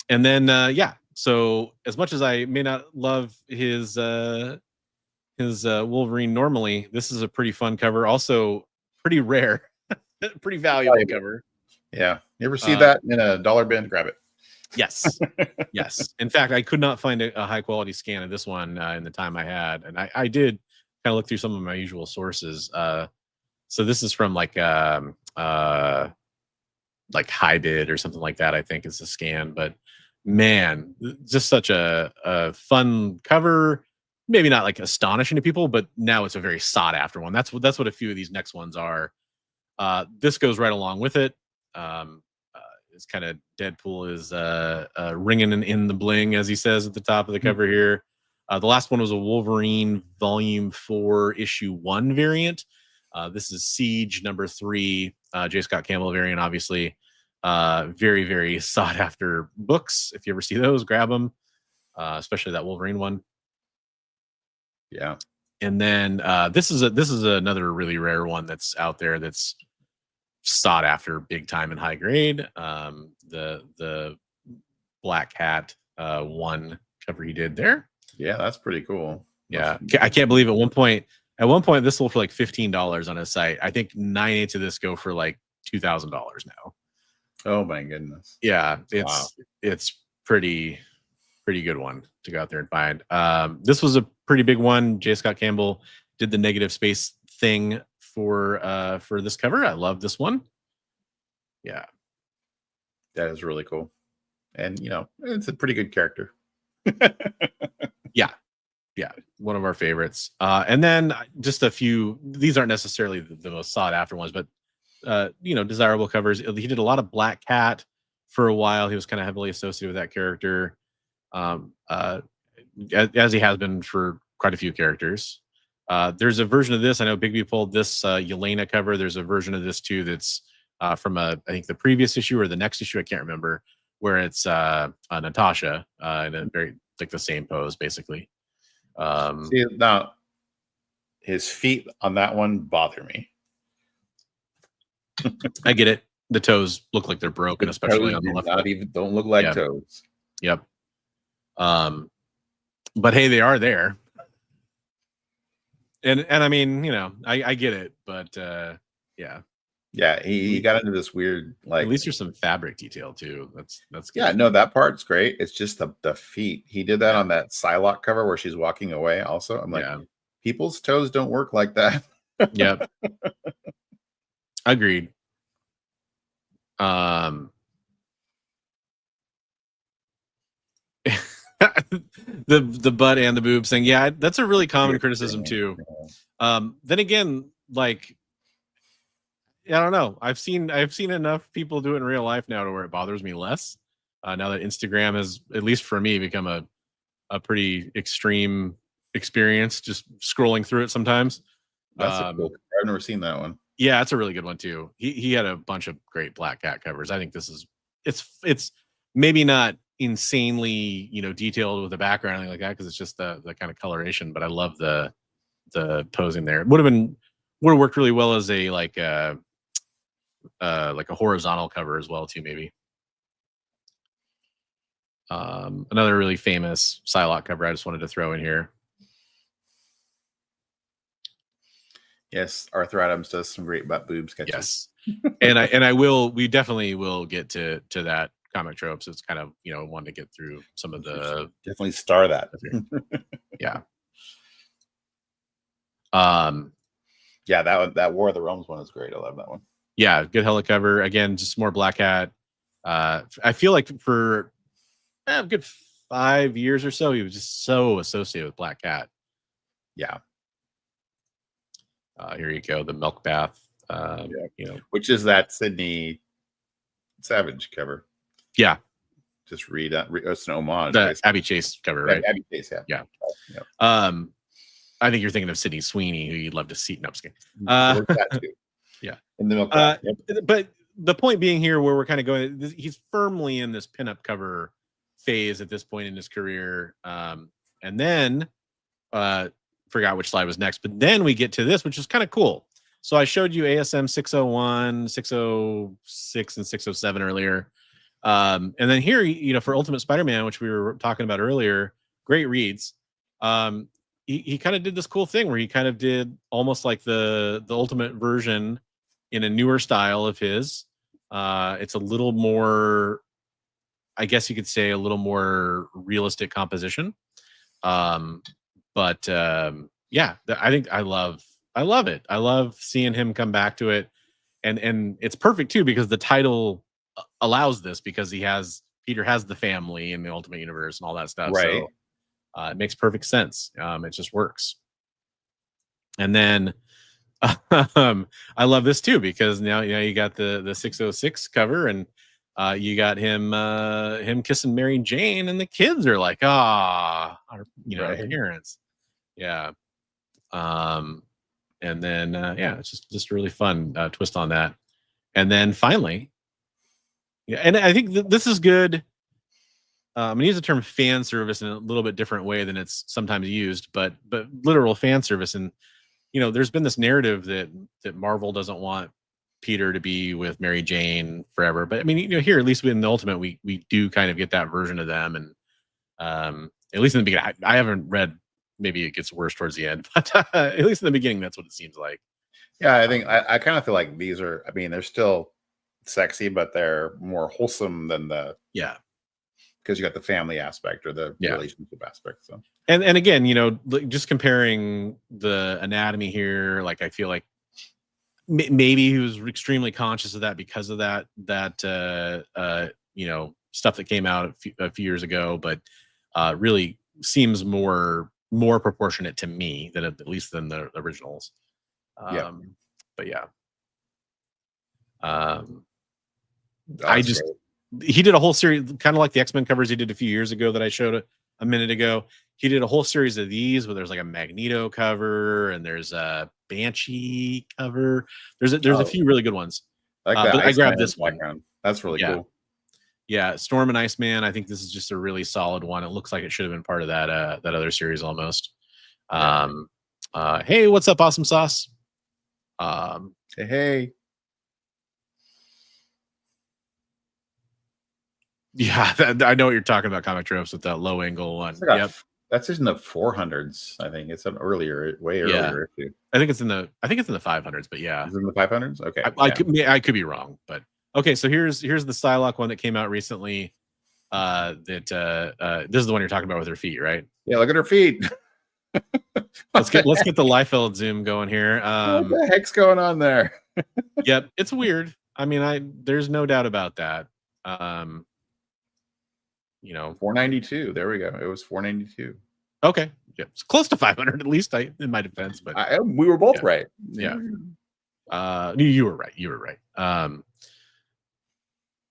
then yeah, so as much as I may not love his Wolverine normally, this is a pretty fun cover. Also pretty rare, pretty valuable cover. Yeah. You ever see that in a dollar bin? Grab it. Yes. Yes. In fact, I could not find a high quality scan of this one in the time I had. And I did kind of look through some of my usual sources. So this is from like High Bid or something like that, I think is the scan. But man, just such a fun cover. Maybe not like astonishing to people, but now it's a very sought after one. That's what a few of these next ones are. This goes right along with it. It's kind of Deadpool is ringing in the bling, as he says at the top of the cover here. The last one was a Wolverine Volume 4 Issue 1 variant. This is Siege number 3, J Scott Campbell variant, obviously. Very, very sought after books. If you ever see those, grab them, especially that Wolverine one. Yeah. And then this is another really rare one that's out there that's sought after big time and high grade. The Black Cat one cover he did there. Yeah, that's pretty cool. Yeah, I can't believe at one point this sold for like $15 on his site. I think 9/8 of this go for like $2,000 now. Oh my goodness. Yeah, it's pretty good one to go out there and find. This was a pretty big one. J Scott Campbell did the negative space thing for this cover. I love this one. Yeah, that is really cool. And you know, it's a pretty good character. yeah, one of our favorites. And then just a few. These aren't necessarily the most sought after ones, but you know, desirable covers. He did a lot of Black Cat for a while. He was kind of heavily associated with that character, as he has been for quite a few characters. There's a version of this. I know Bigby pulled this Yelena cover. There's a version of this too that's from I think the previous issue or the next issue. I can't remember, where it's Natasha in a very like the same pose basically. See, now his feet on that one bother me. I get it. The toes look like they're broken, especially on the left. Don't look like toes. Yep. But hey, they are there. And I mean, you know, I get it, but yeah. Yeah, he got into this weird, like, at least there's some fabric detail too. That's good. Yeah, no, that part's great. It's just the feet. He did that on that Psylocke cover where she's walking away. Also, I'm like, people's toes don't work like that. Yep. Agreed. The butt and the boob thing. Yeah, that's a really common criticism too. Then again, like, I don't know. I've seen enough people do it in real life now to where it bothers me less. Now that Instagram has, at least for me, become a pretty extreme experience, just scrolling through it sometimes. That's a cool. I've never seen that one. Yeah, it's a really good one too. He had a bunch of great Black Cat covers. I think this is it's maybe not insanely, you know, detailed with the background and like that, because it's just the kind of coloration, but I love the posing there. It would have worked really well as a like a horizontal cover as well too, maybe. Another really famous Psylocke cover I just wanted to throw in here. Yes, Arthur Adams does some great butt boob sketches. Yes, we definitely will get to that comic tropes. It's kind of one to get through some of the Definitely star that. yeah. Yeah, that War of the Realms one is great. I love that one. Yeah, good hella cover. Again, just more Black Hat. I feel like for a good 5 years or so, he was just so associated with Black Cat. Yeah. Here you go, the milk bath. Which is that Sydney Savage cover. Yeah. Just read that. It's an homage. The Abby Chase cover, right? Abby Chase, yeah. I think you're thinking of Sydney Sweeney, who you'd love to see. No, I'm just kidding. That too. Yeah. In the milk bath. Yep. But the point being here, where we're kind of going, he's firmly in this pinup cover phase at this point in his career. And then forgot which slide was next, but then we get to this, which is kind of cool. So I showed you ASM 601, 606, and 607 earlier. And then here, for Ultimate Spider-Man, which we were talking about earlier, great reads. He kind of did this cool thing where he kind of did almost like the Ultimate version in a newer style of his. It's a little more, I guess you could say, a little more realistic composition. But I think I love it. I love seeing him come back to it, and it's perfect too because the title allows this, because Peter has the family in the Ultimate Universe and all that stuff. Right. So it makes perfect sense. It just works. And then I love this too, because now you got the 606 cover, and you got him kissing Mary Jane, and the kids are like, our parents. Yeah. And then it's just a really fun twist on that. And then finally, and I think this is good. I'm gonna use the term fan service in a little bit different way than it's sometimes used, but literal fan service. And there's been this narrative that Marvel doesn't want Peter to be with Mary Jane forever. But I mean, here, at least in the Ultimate, we do kind of get that version of them. And at least in the beginning, I haven't read, maybe it gets worse towards the end, but at least in the beginning, that's what it seems like. Yeah, I think I kind of feel like these are, I mean, they're still sexy, but they're more wholesome than because you got the family aspect or the relationship aspect. So and again, just comparing the anatomy here, like I feel like maybe he was extremely conscious of that because of that stuff that came out a few years ago, but really seems more proportionate to me than at least than the originals. But yeah. He did a whole series, kind of like the X-Men covers he did a few years ago that I showed a minute ago. He did a whole series of these where there's like a Magneto cover and there's a Banshee cover. There's a few really good ones. Like that. But I grabbed this one. That's really cool. Yeah, Storm and Iceman. I think this is just a really solid one. It looks like it should have been part of that other series almost. Hey, what's up, Awesome Sauce? Hey. Yeah, I know what you're talking about, comic tropes with that low angle one. Yep. That's in the 400s. I think it's an earlier issue. I think it's in the 500s, but yeah. Is it in the 500s? Okay. I could be wrong, but okay, so here's the Psylocke one that came out recently. This is the one you're talking about with her feet, right? Yeah, look at her feet. let's get the Liefeld zoom going here. What the heck's going on there? Yep, it's weird. I mean, there's no doubt about that. 492. There we go. It was 492. Okay, yeah, it's close to 500 at least. In my defense, but we were both right. Yeah. You were right.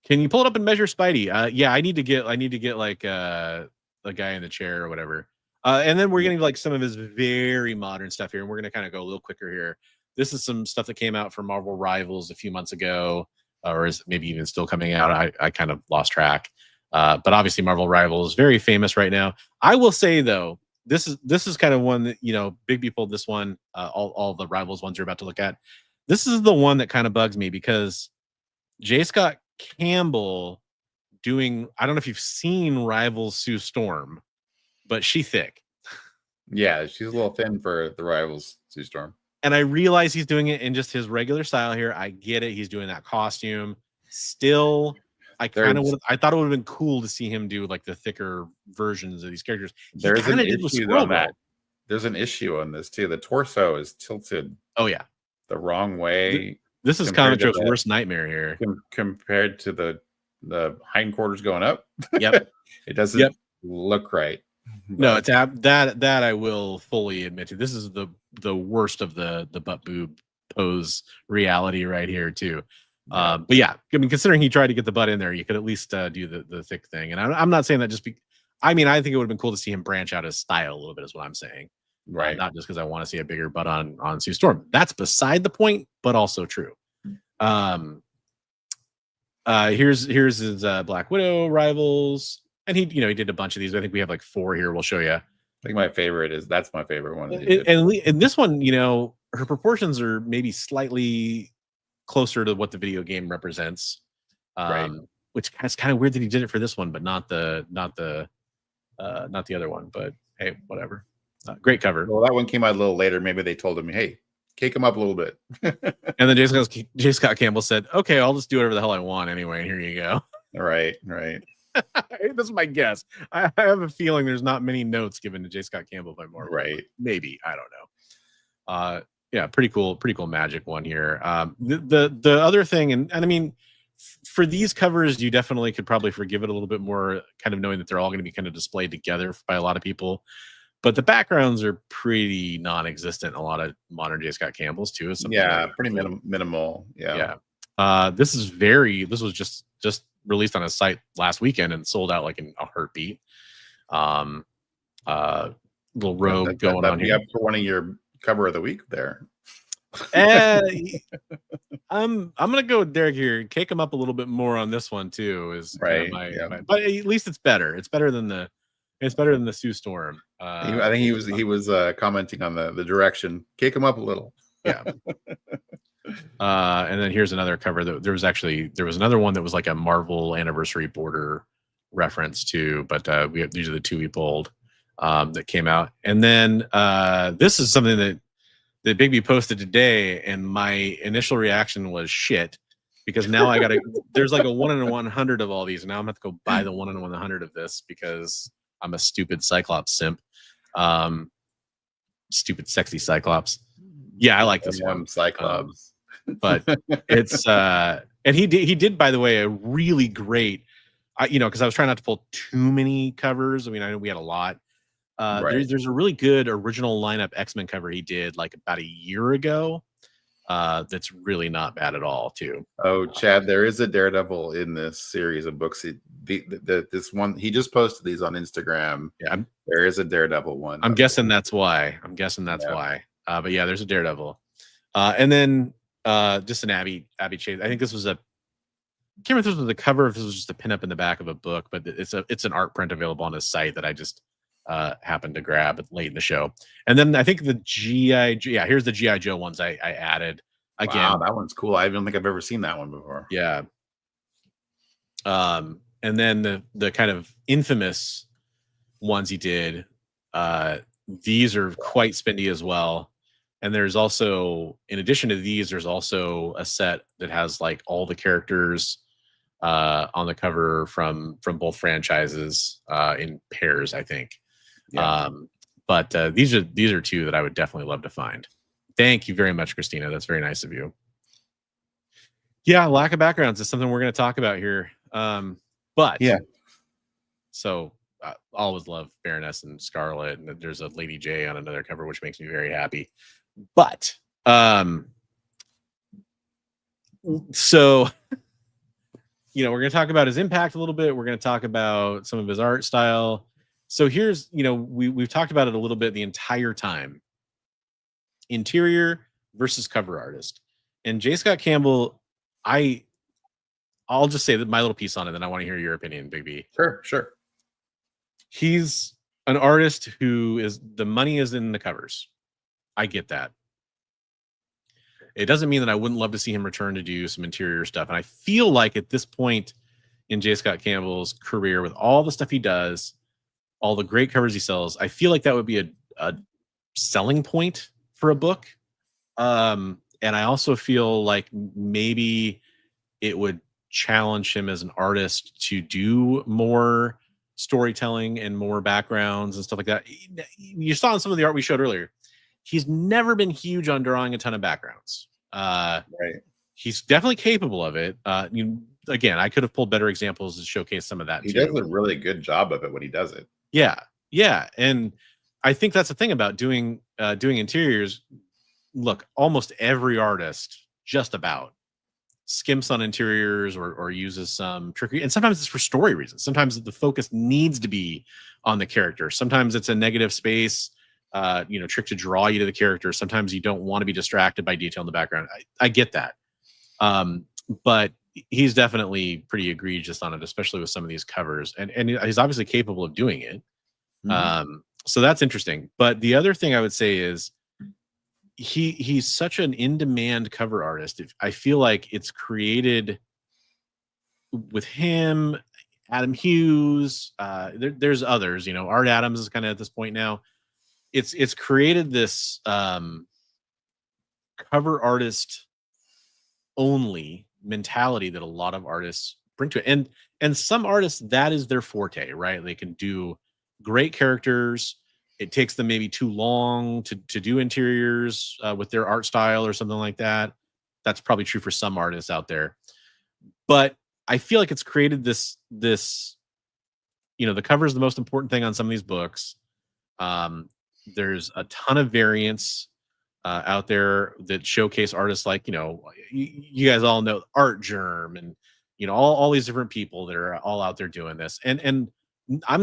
Can you pull it up and measure Spidey? I need to get like a guy in the chair or whatever. And then we're getting like some of his very modern stuff here, and we're gonna kind of go a little quicker here. This is some stuff that came out from Marvel Rivals a few months ago, or is maybe even still coming out. I kind of lost track. But obviously Marvel Rivals is very famous right now. I will say though, this is kind of one that, Bigby pulled this one, all the Rivals ones you're about to look at. This is the one that kind of bugs me because J Scott Campbell doing, I don't know if you've seen Rivals Sue Storm, but she thick. Yeah, she's a little thin for the Rivals Sue Storm. And I realize he's doing it in just his regular style here. I get it. He's doing that costume. Still, I thought it would have been cool to see him do like the thicker versions of these characters. There's an issue on that. There's an issue on this too. The torso is tilted. Oh yeah, the wrong way. This is Comic Joke's worst nightmare here. Compared to the hindquarters going up. Yep. It doesn't look right. No, it's that I will fully admit to. This is the worst of the butt boob pose reality right here too. But yeah, I mean, considering he tried to get the butt in there, you could at least do the thick thing. And I'm not saying that just I think it would have been cool to see him branch out his style a little bit, is what I'm saying. Right. Not just because I want to see a bigger butt on Sue Storm. That's beside the point, but also true. Here's his Black Widow rivals. And he did a bunch of these. I think we have like 4 here. We'll show you. I think my favorite that's my favorite one. And this one, her proportions are maybe slightly closer to what the video game represents. Right. Which is kind of weird that he did it for this one, but not the other one. But hey, whatever. Great cover. Well, that one came out a little later. Maybe they told him, hey, cake him up a little bit. And then J Scott Campbell said, okay, I'll just do whatever the hell I want anyway. And here you go. Right. That's my guess. I have a feeling there's not many notes given to J Scott Campbell by Marvel. Right. Maybe. I don't know. Yeah, pretty cool magic one here. The other thing, and I mean, for these covers, you definitely could probably forgive it a little bit more, kind of knowing that they're all going to be kind of displayed together by a lot of people. But the backgrounds are pretty non-existent in a lot of modern J Scott Campbell's too. Yeah, pretty minimal. Yeah. This was just released on a site last weekend and sold out like in a heartbeat. Little robe going on here. For one of your cover of the week there. I'm gonna go with Derek here. Cake him up a little bit more on this one too. Is right. But at least it's better. It's better than the Sue Storm. I think he was commenting on the direction. Cake him up a little. Yeah. And then here's another cover that there was another one that was like a Marvel anniversary border reference too, but these are the 2 we pulled that came out. And then this is something that Bigby posted today, and my initial reaction was shit, because now there's like a 1 in 100 of all these, and now I'm gonna have to go buy the 1 in 100 of this because I'm a stupid Cyclops simp. Stupid sexy Cyclops. Yeah, I like this one. Cyclops. But it's and he did, by the way, a really great, because I was trying not to pull too many covers. I mean, I know we had a lot. There's a really good original lineup X-Men cover he did like about a year ago. That's really not bad at all too. Oh, Chad, there is a Daredevil in this series of books. This one, he just posted these on Instagram. Yeah, there is a Daredevil one. I'm guessing that's why. Why. But yeah, there's a Daredevil. And then just an Abby Chase. I think this was I can't remember if this was the cover, if this was just a pinup in the back of a book, but it's an art print available on his site that I just happened to grab late in the show. And then I think the here's the G.I. Joe ones I added again. Wow, that one's cool. I don't think I've ever seen that one before. Yeah. And then the kind of infamous ones he did, these are quite spendy as well. And there's also, in addition to these, there's also a set that has like all the characters on the cover from both franchises in pairs, I think. Yeah. But these are 2 that I would definitely love to find. Thank you very much, Christina. That's very nice of you. Yeah, lack of backgrounds is something we're going to talk about here. But yeah, so I always love Baroness and Scarlet, and there's a Lady J on another cover, which makes me very happy. But so we're going to talk about his impact a little bit. We're going to talk about some of his art style. So here's, we've talked about it a little bit the entire time. Interior versus cover artist. And J Scott Campbell, I'll just say that my little piece on it, then I want to hear your opinion, Big B. Sure. He's an artist who the money is in the covers. I get that. It doesn't mean that I wouldn't love to see him return to do some interior stuff. And I feel like at this point in J Scott Campbell's career, with all the stuff he does, all the great covers he sells, I feel like that would be a selling point for a book. And I also feel like maybe it would challenge him as an artist to do more storytelling and more backgrounds and stuff like that. You saw in some of the art we showed earlier, he's never been huge on drawing a ton of backgrounds. Right. He's definitely capable of it. Again, I could have pulled better examples to showcase some of that. He too. does a really good job of it when he does it. Yeah, and I think that's the thing about doing interiors. Look, almost every artist, just about, skimps on interiors or uses some trickery, and sometimes it's for story reasons. Sometimes the focus needs to be on the character. Sometimes it's a negative space, trick to draw you to the character. Sometimes you don't want to be distracted by detail in the background. I get that, but he's definitely pretty egregious on it, especially with some of these covers, and he's obviously capable of doing it. So that's interesting. But the other thing I would say is he's such an in-demand cover artist. I feel like it's created with him, Adam Hughes, there's others, Art Adams is kind of at this point now. It's created this cover artist only mentality that a lot of artists bring to it. And some artists, that is their forte, right? They can do great characters. It takes them maybe too long to do interiors with their art style or something like that. That's probably true for some artists out there. But I feel like it's created this, the cover is the most important thing on some of these books. There's a ton of variants out there that showcase artists like, you guys all know Art Germ and, all these different people that are all out there doing this. And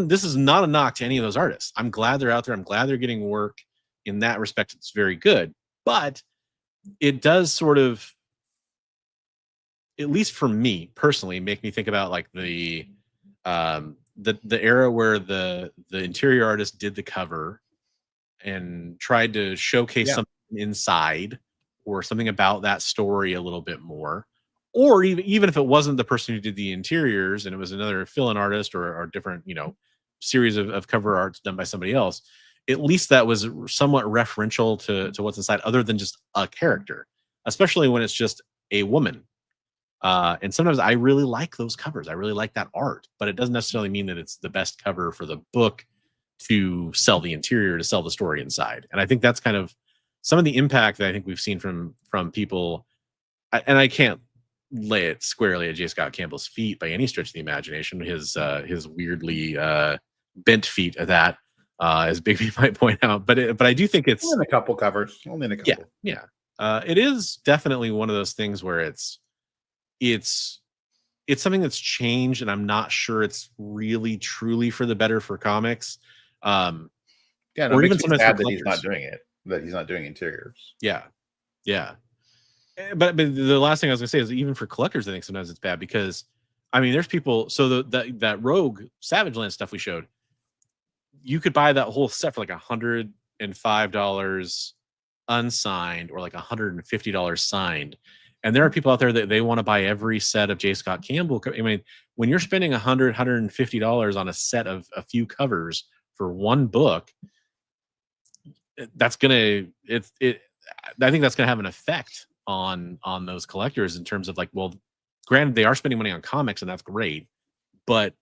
this is not a knock to any of those artists. I'm glad they're out there. I'm glad they're getting work in that respect. It's very good, but it does sort of, at least for me personally, make me think about like the era where the interior artist did the cover and tried to showcase something inside or something about that story a little bit more. Or even if it wasn't the person who did the interiors and it was another fill-in artist or different, series of cover arts done by somebody else, at least that was somewhat referential to what's inside other than just a character, especially when it's just a woman. And sometimes I really like those covers. I really like that art, but it doesn't necessarily mean that it's the best cover for the book to sell the interior, to sell the story inside. And I think that's kind of some of the impact that I think we've seen from people. And I can't lay it squarely at J Scott Campbell's feet by any stretch of the imagination. His weirdly bent feet at that, as Bigby might point out. But I do think it's only in a couple covers. Only in a couple. Yeah. It is definitely one of those things where it's something that's changed, and I'm not sure it's really truly for the better for comics. Or even sometimes sad that he's not doing it. That he's not doing interiors. Yeah. But the last thing I was gonna say is even for collectors, I think sometimes it's bad because there's people. So that Rogue Savage Land stuff we showed, you could buy that whole set for like $105 unsigned or like $150 signed. And there are people out there that they want to buy every set of J Scott Campbell. When you're spending $150 on a set of a few covers for one book, that's gonna I think that's gonna have an effect on those collectors in terms of like, well, granted they are spending money on comics and that's great, but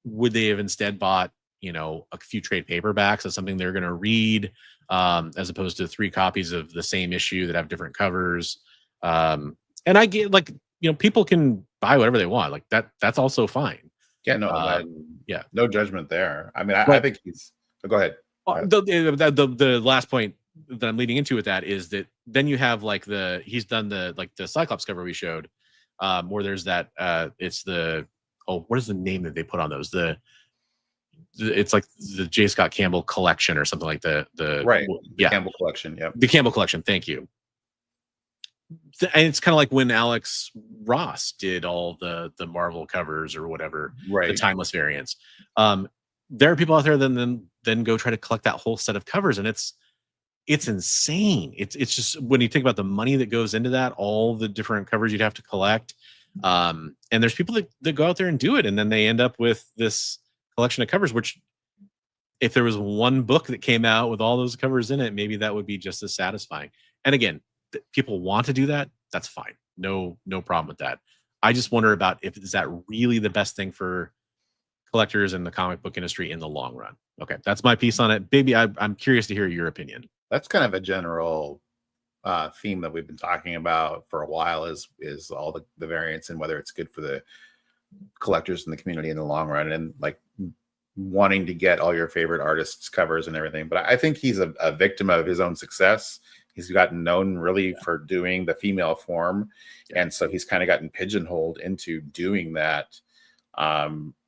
would they have instead bought a few trade paperbacks of something they're going to read, as opposed to 3 copies of the same issue that have different covers? And I get like, people can buy whatever they want, like that's also fine. No judgment there. I think he's go ahead. The last point that I'm leading into with that is that then you have like he's done the Cyclops cover we showed, where there's that it's what is the name that they put on those? It's like the J Scott Campbell collection or something like the Campbell collection. Yeah, the Campbell collection. Thank you. And it's kind of like when Alex Ross did all the Marvel covers or whatever, the timeless variants. There are people out there then go try to collect that whole set of covers, and it's insane. It's just when you think about the money that goes into that, all the different covers you'd have to collect. And there's people that go out there and do it, and then they end up with this collection of covers, which if there was one book that came out with all those covers in it, maybe that would be just as satisfying. And again, people want to do that, that's fine. No problem with that. I just wonder about if is that really the best thing for collectors in the comic book industry in the long run. Okay, that's my piece on it. Baby, I'm curious to hear your opinion. That's kind of a general theme that we've been talking about for a while is all the variants and whether it's good for the collectors in the community in the long run, and like wanting to get all your favorite artists covers and everything. But I think he's a victim of his own success. He's gotten known really for doing the female form, and so he's kind of gotten pigeonholed into doing that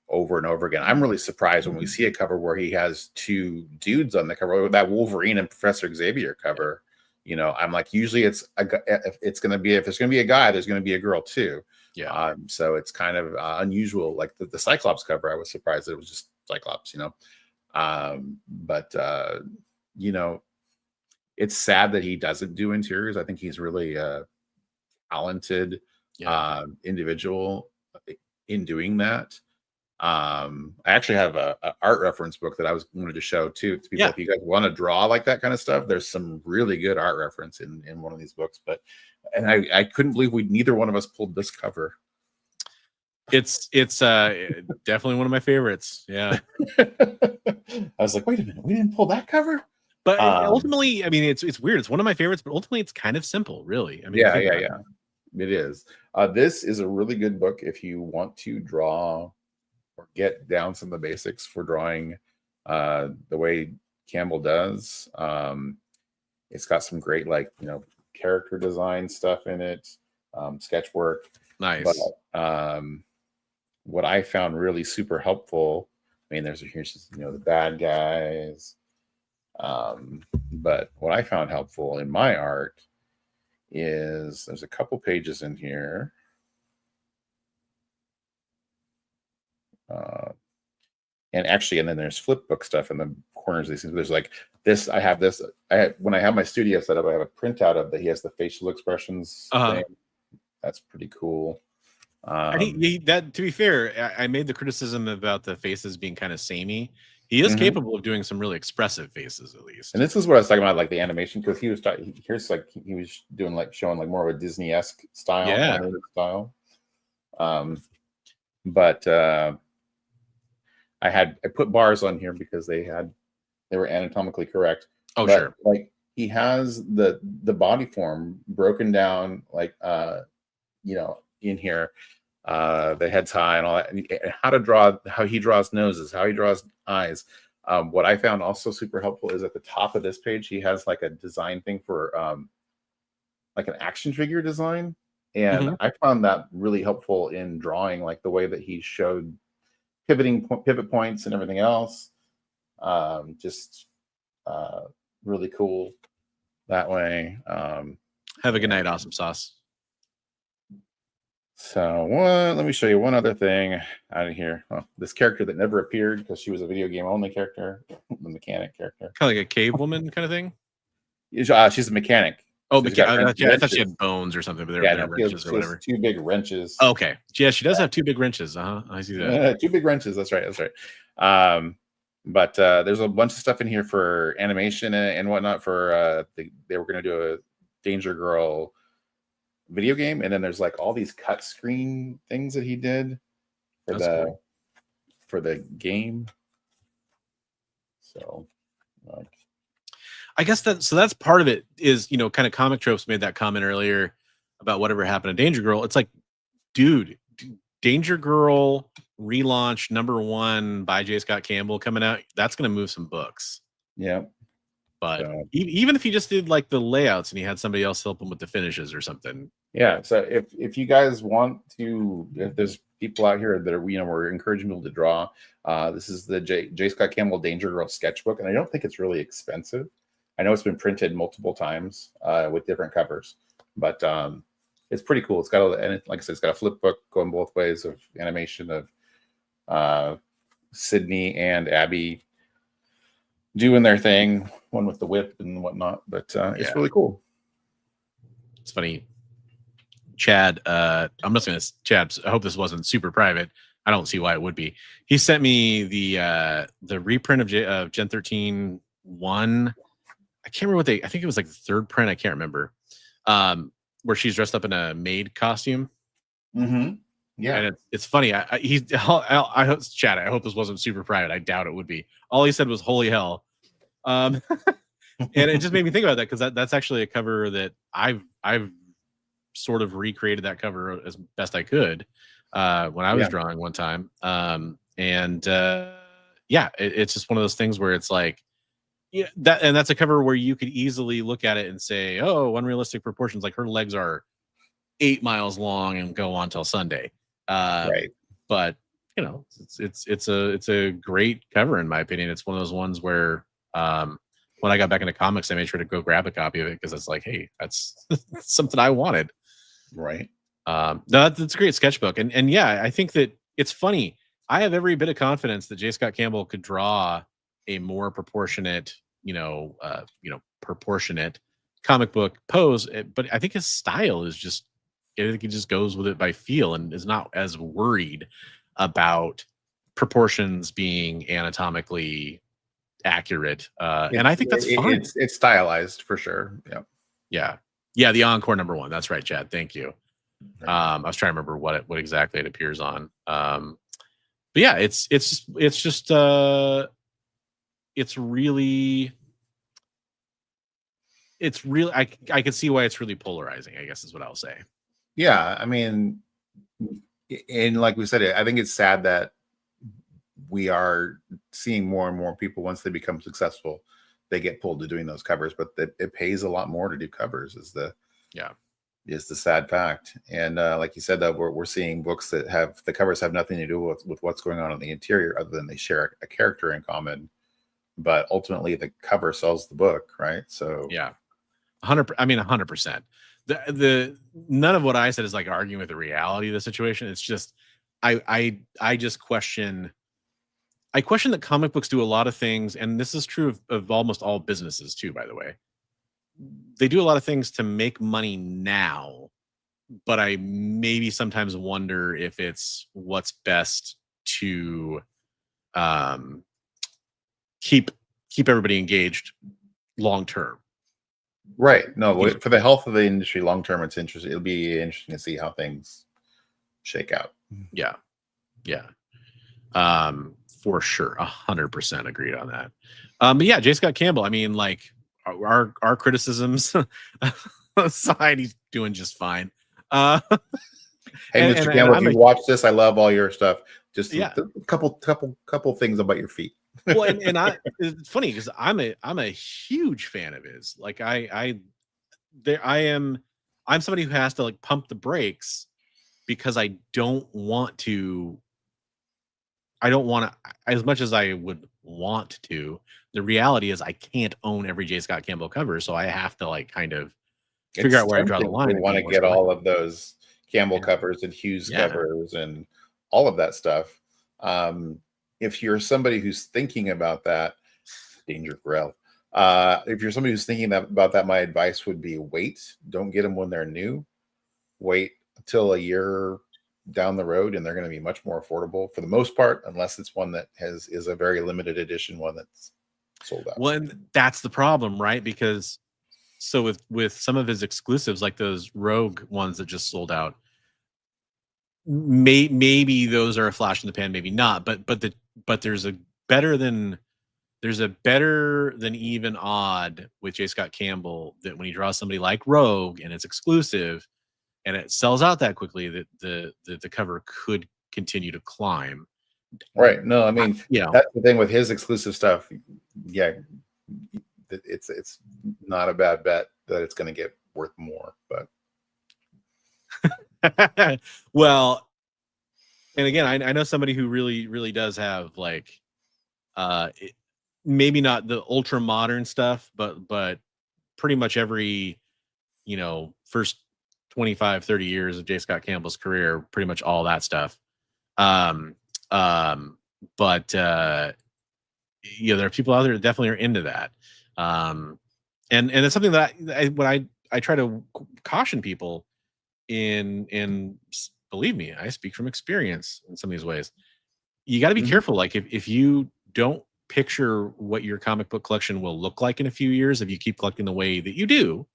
over and over again. I'm really surprised when we see a cover where he has two dudes on the cover, that Wolverine and Professor Xavier cover. You know, I'm like, usually if there's going to be a guy, there's going to be a girl too. Yeah. So it's kind of unusual. Like the Cyclops cover, I was surprised that it was just Cyclops, you know. But you know, it's sad that he doesn't do interiors. I think he's really talented individual in doing that. I actually have a art reference book that I wanted to show too to people. If you guys want to draw like that kind of stuff, there's some really good art reference in one of these books. And I couldn't believe neither one of us pulled this cover. It's definitely one of my favorites. Yeah. I was like, wait a minute, we didn't pull that cover. But ultimately, I mean, it's weird. It's one of my favorites, but ultimately, it's kind of simple, really. I mean, yeah. It is. This is a really good book if you want to draw or get down some of the basics for drawing the way Campbell does. It's got some great, like, you know, character design stuff in it, sketch work. Nice. But what I found really super helpful, I mean, here's just, you know, the bad guys. But what I found helpful in my art is there's a couple pages in here. And then there's flip book stuff in the corners of these things. There's like this. When I have my studio set up, I have a printout of that. He has the facial expressions thing. That's pretty cool. To be fair, I made the criticism about the faces being kind of samey. He is capable of doing some really expressive faces, at least. And this is what I was talking about, like the animation, because he was doing like showing like more of a Disney-esque style. Yeah. Style. But I put bars on here because they were anatomically correct. Oh, but, sure. Like he has the body form broken down, like you know, in here, the head's high and all that, and how he draws noses, how he draws eyes. What I found also super helpful is at the top of this page, he has like a design thing for like an action figure design. And I found that really helpful in drawing, like the way that he showed pivot points and everything else. Just really cool that way. Have a good night, Awesome Sauce. So let me show you one other thing out of here. Well, this character that never appeared because she was a video game only character, the mechanic character. Kind of like a cave woman kind of thing? She's a mechanic. Oh, I thought she had bones or something, but they're wrenches or whatever. Two big wrenches. Okay. Yeah, she does have two big wrenches. I see that. Two big wrenches. That's right. But there's a bunch of stuff in here for animation and whatnot for they were going to do a Danger Girl video game, and then there's like all these cut screen things that he did for the game. So I guess that's part of it is, you know, kind of Comic Tropes made that comment earlier about whatever happened to Danger Girl. It's like, dude, Danger Girl relaunch #1 by J Scott Campbell coming out. That's going to move some books. Yeah. But even if he just did like the layouts and he had somebody else help him with the finishes or something. Yeah. So if you guys want to, if there's people out here that are, you know, we're encouraging people to draw, this is the J Scott Campbell Danger Girl sketchbook. And I don't think it's really expensive. I know it's been printed multiple times with different covers, but it's pretty cool. It's got and like I said, it's got a flip book going both ways of animation of Sydney and Abby doing their thing, one with the whip and whatnot. But it's really cool. It's funny, Chad. I'm just gonna Chad. I hope this wasn't super private. I don't see why it would be. He sent me the reprint of Gen 13 1. I can't remember I think it was like the third print. I can't remember. where she's dressed up in a maid costume. Mm-hmm. Yeah. And it's funny. I hope, Chad, I hope this wasn't super private. I doubt it would be. All he said was "holy hell," and it just made me think about that, because that's actually a cover that I've sort of recreated that cover as best I could when I was drawing one time. It's just one of those things where it's like, yeah, that's a cover where you could easily look at it and say, oh, unrealistic proportions. Like her legs are 8 miles long and go on till Sunday. Right. But it's a great cover in my opinion. It's one of those ones where when I got back into comics, I made sure to go grab a copy of it, because it's like, hey, that's something I wanted. Right. No, that's a great sketchbook. And yeah, I think that it's funny. I have every bit of confidence that J Scott Campbell could draw a more proportionate, proportionate comic book pose, but I think his style is just, I think he just goes with it by feel and is not as worried about proportions being anatomically accurate. And I think that's fine. It's stylized for sure. Yeah. The Encore #1. That's right, Chad. Thank you. I was trying to remember what exactly it appears on. But yeah, it's really I can see why it's really polarizing, I guess is what I'll say. Yeah, I mean, and like we said, I think it's sad that we are seeing more and more people, once they become successful, they get pulled to doing those covers, but it pays a lot more to do covers is the sad fact. And like you said, that we're seeing books that have the covers have nothing to do with what's going on in the interior, other than they share a character in common, but ultimately the cover sells the book, right? So 100%. The none of what I said is like arguing with the reality of the situation. It's just I just question that comic books do a lot of things, and this is true of almost all businesses too, by the way. They do a lot of things to make money now, but I maybe sometimes wonder if it's what's best to keep everybody engaged long term. Right. No, for the health of the industry long term, it's interesting. It'll be interesting to see how things shake out. Yeah. For sure. 100% agreed on that. But yeah, J Scott Campbell, I mean, like our criticisms aside, he's doing just fine. Hey, Mr. Campbell, if you watch this, I love all your stuff. Just a couple things about your feet. Well, and it's funny because I'm a huge fan of his. Like I'm somebody who has to like pump the brakes because I don't want to, as much as I would want to. The reality is I can't own every J Scott Campbell cover, so I have to like kind of figure out where I draw the line. We want to get all of those Campbell covers and Hughes covers and all of that stuff. If you're somebody who's thinking about that, danger grill. If you're somebody who's thinking about that, my advice would be wait. Don't get them when they're new. Wait until a year down the road, and they're going to be much more affordable for the most part, unless it's one that is a very limited edition one that's sold out. Well, and that's the problem, right? Because so with some of his exclusives, like those Rogue ones that just sold out, maybe those are a flash in the pan, maybe not. But there's a better than even odd with J Scott Campbell, that when he draws somebody like Rogue and it's exclusive and it sells out that quickly, that the cover could continue to climb. Right. No, I mean, that's the thing with his exclusive stuff. Yeah, it's not a bad bet that it's going to get worth more, but well, and again, I know somebody who really does have like maybe not the ultra modern stuff, but pretty much every first 25-30 years of J Scott Campbell's career, pretty much all that stuff. But there are people out there that definitely are into that. And it's something that I try to caution people in believe me, I speak from experience in some of these ways. You got to be careful. Like if you don't picture what your comic book collection will look like in a few years, if you keep collecting the way that you do,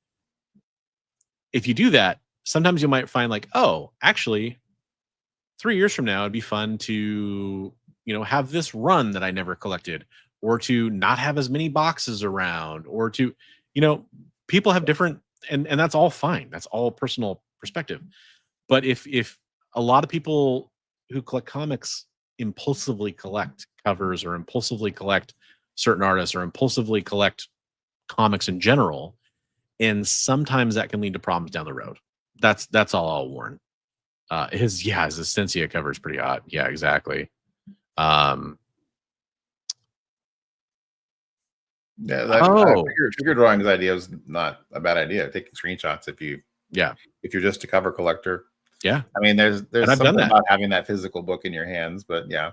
if you do that, sometimes you might find like, oh, actually 3 years from now, it'd be fun to, have this run that I never collected, or to not have as many boxes around, or to, people have different, and that's all fine. That's all personal perspective. But if a lot of people who collect comics impulsively collect covers, or impulsively collect certain artists, or impulsively collect comics in general, and sometimes that can lead to problems down the road. That's all I'll warn. His Essentia cover is pretty odd. Yeah, exactly. Yeah, Oh. figure drawings idea is not a bad idea. Taking screenshots if you're just a cover collector. Yeah, I mean, there's I've done something that. about having that physical book in your hands, but yeah.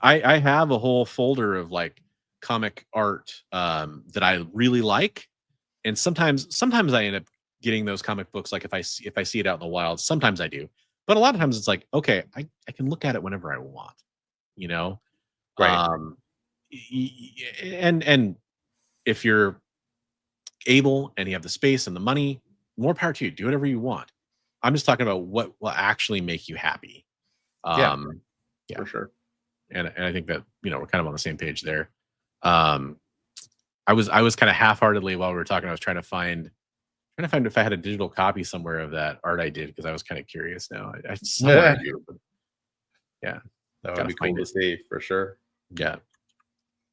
I have a whole folder of like comic art that I really like, and sometimes I end up getting those comic books. Like if I see it out in the wild, sometimes I do, but a lot of times it's like, okay, I can look at it whenever I want, Right. And if you're able and you have the space and the money, more power to you. Do whatever you want. I'm just talking about what will actually make you happy. Yeah, for sure. And I think that we're kind of on the same page there. I was kind of half-heartedly, while we were talking, I was trying to find if I had a digital copy somewhere of that art I did, because I was kind of curious now. I somewhere I do, but yeah, that would be cool to see for sure. Yeah,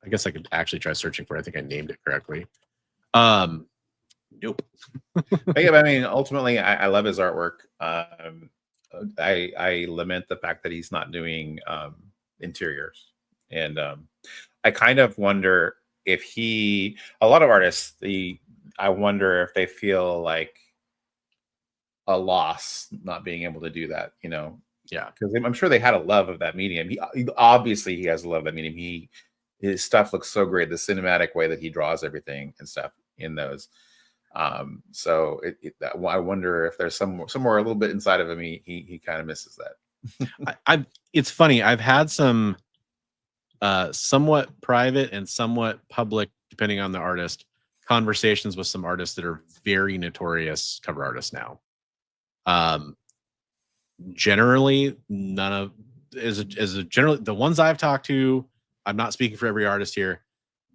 I guess I could actually try searching for it. I think I named it correctly. Nope. Yeah, I mean, ultimately, I love his artwork. I lament the fact that he's not doing interiors, and I kind of wonder if a lot of artists, I wonder if they feel like a loss not being able to do that, Yeah, because I'm sure they had a love of that medium. Obviously he has a love of that medium. His stuff looks so great, the cinematic way that he draws everything and stuff in those. So I wonder if there's somewhere a little bit inside of him he kind of misses that. It's funny. I've had some somewhat private and somewhat public, depending on the artist, conversations with some artists that are very notorious cover artists now. Generally, none of generally the ones I've talked to, I'm not speaking for every artist here,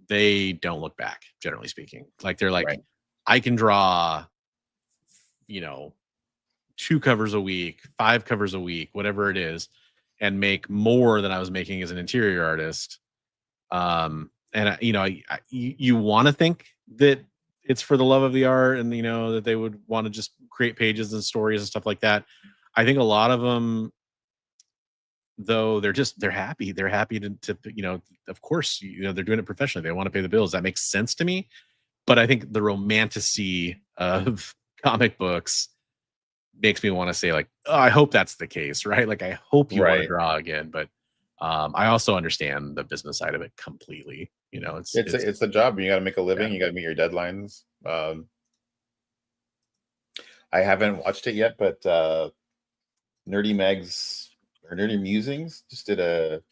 they don't look back, generally speaking. Like they're like, right, I can draw, 2 covers a week, 5 covers a week, whatever it is, and make more than I was making as an interior artist. And you want to think that it's for the love of the art, and that they would want to just create pages and stories and stuff like that. I think a lot of them, though, they're happy. They're happy to of course, they're doing it professionally. They want to pay the bills. That makes sense to me. But I think the romanticy of comic books makes me want to say, like, oh, I hope that's the case, right? Like, I hope you want to draw again. But I also understand the business side of it completely. It's a job. You got to make a living. Yeah. You got to meet your deadlines. I haven't watched it yet, but Nerdy Megs or Nerdy Musings just did a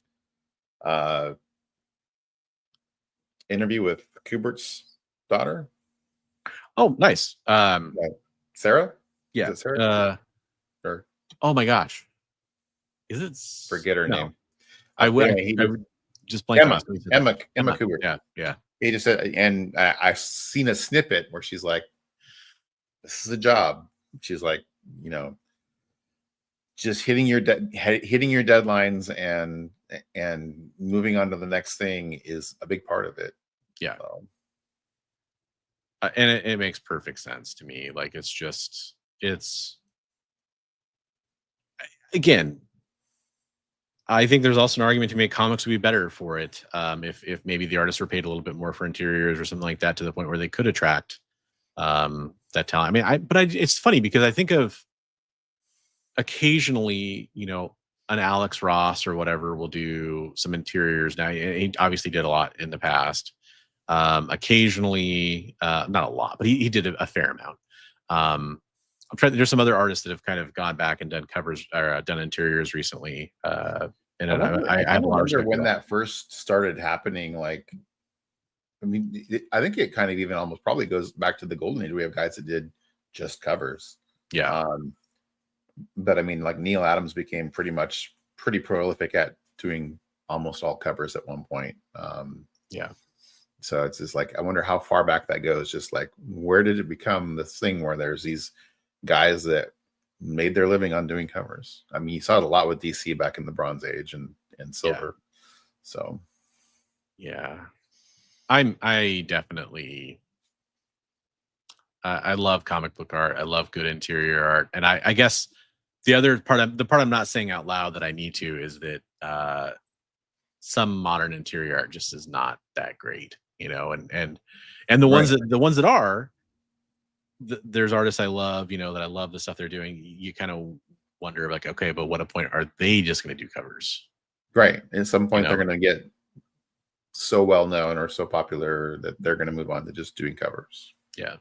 interview with Kubert's daughter. Oh, nice. Sarah? Yeah. Is it Sarah? Or, oh my gosh. Is it? Forget her name. I would just blank. Emma Kubert. Yeah. He just said, and I've seen a snippet where she's like, "This is a job." She's like, just hitting your deadlines and moving on to the next thing is a big part of it. Yeah. And it makes perfect sense to me. Like, again, I think there's also an argument to make comics would be better for it. If maybe the artists were paid a little bit more for interiors or something like that, to the point where they could attract that talent. I mean, it's funny because I think of occasionally, an Alex Ross or whatever will do some interiors. Now, he obviously did a lot in the past. Occasionally, not a lot, but he did a fair amount. I'm trying. There's some other artists that have kind of gone back and done covers or done interiors recently. And I wonder when that first started happening. Like, I mean, I think it kind of even almost probably goes back to the golden age. We have guys that did just covers. Yeah. But I mean, like Neil Adams became pretty prolific at doing almost all covers at one point. Yeah. So it's just like, I wonder how far back that goes. Just like, where did it become this thing where there's these guys that made their living on doing covers? I mean, you saw it a lot with DC back in the Bronze Age and Silver. So yeah, I definitely I love comic book art. I love good interior art, and I guess the other part, the part I'm not saying out loud that I need to, is that some modern interior art just is not that great, you know, and the ones that are, there's artists I love, you know, that I love the stuff they're doing. You kind of wonder, like, okay, but what a point, are they just going to do covers? Right. At some point, You know? they're going to get so well known or so popular that they're going to move on to just doing covers. Yeah.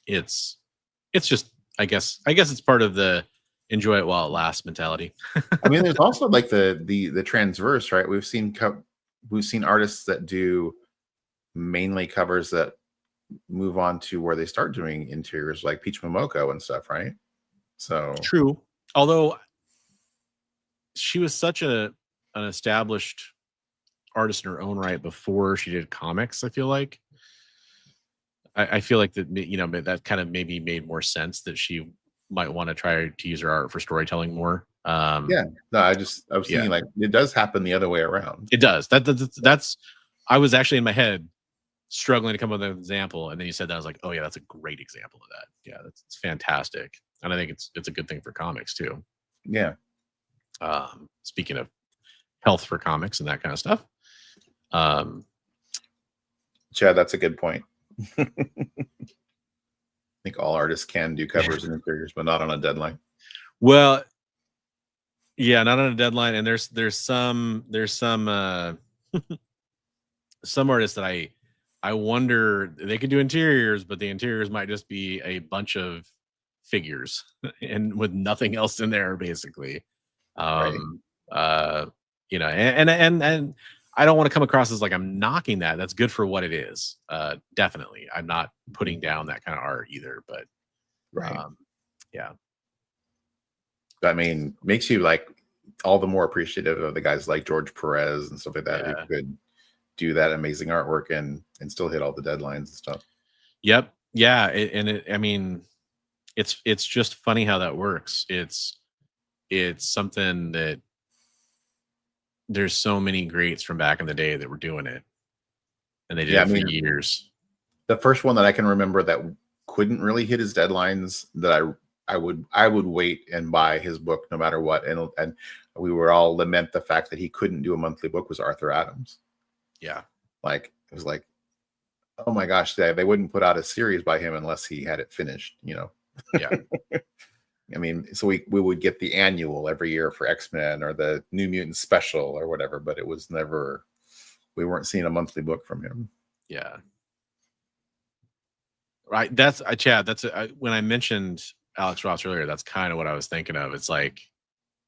It's just, I guess it's part of the enjoy it while it lasts mentality. I mean, there's also like the transverse, right? We've seen artists that do mainly covers that move on to where they start doing interiors, like Peach Momoko and stuff, right? So True. Although she was such an established artist in her own right before she did comics, I feel like that, you know, that kind of maybe made more sense that she might want to try to use her art for storytelling more. Yeah, no, I was thinking, like, it does happen the other way around. It does. That's I was actually in my head struggling to come up with an example, and then you said that, I was like, oh yeah, that's a great example of that. Yeah, it's fantastic, and I think it's a good thing for comics too. Yeah. Speaking of health for comics and that kind of stuff. Yeah, that's a good point. I think all artists can do covers and interiors, but not on a deadline. Well, yeah, not on a deadline. And there's some some artists that I wonder, they could do interiors, but the interiors might just be a bunch of figures and with nothing else in there, basically. You know, and I don't want to come across as like I'm knocking that. That's good for what it is. Definitely. I'm not putting down that kind of art either, but yeah. I mean, makes you like all the more appreciative of the guys like George Perez and stuff like that, who could do that amazing artwork and still hit all the deadlines and stuff. Yep. Yeah. I mean, it's just funny how that works. It's something that there's so many greats from back in the day that were doing it, and they did it for years. The first one that I can remember that couldn't really hit his deadlines, that I would wait and buy his book no matter what, and we were all lament the fact that he couldn't do a monthly book, was Arthur Adams. Yeah, like it was like, oh my gosh, they wouldn't put out a series by him unless he had it finished, you know. Yeah. I mean, so we would get the annual every year for X-Men or the New Mutant special or whatever, but it was never, we weren't seeing a monthly book from him. Yeah. Right. That's Chad. When I mentioned Alex Ross earlier, that's kind of what I was thinking of. It's like,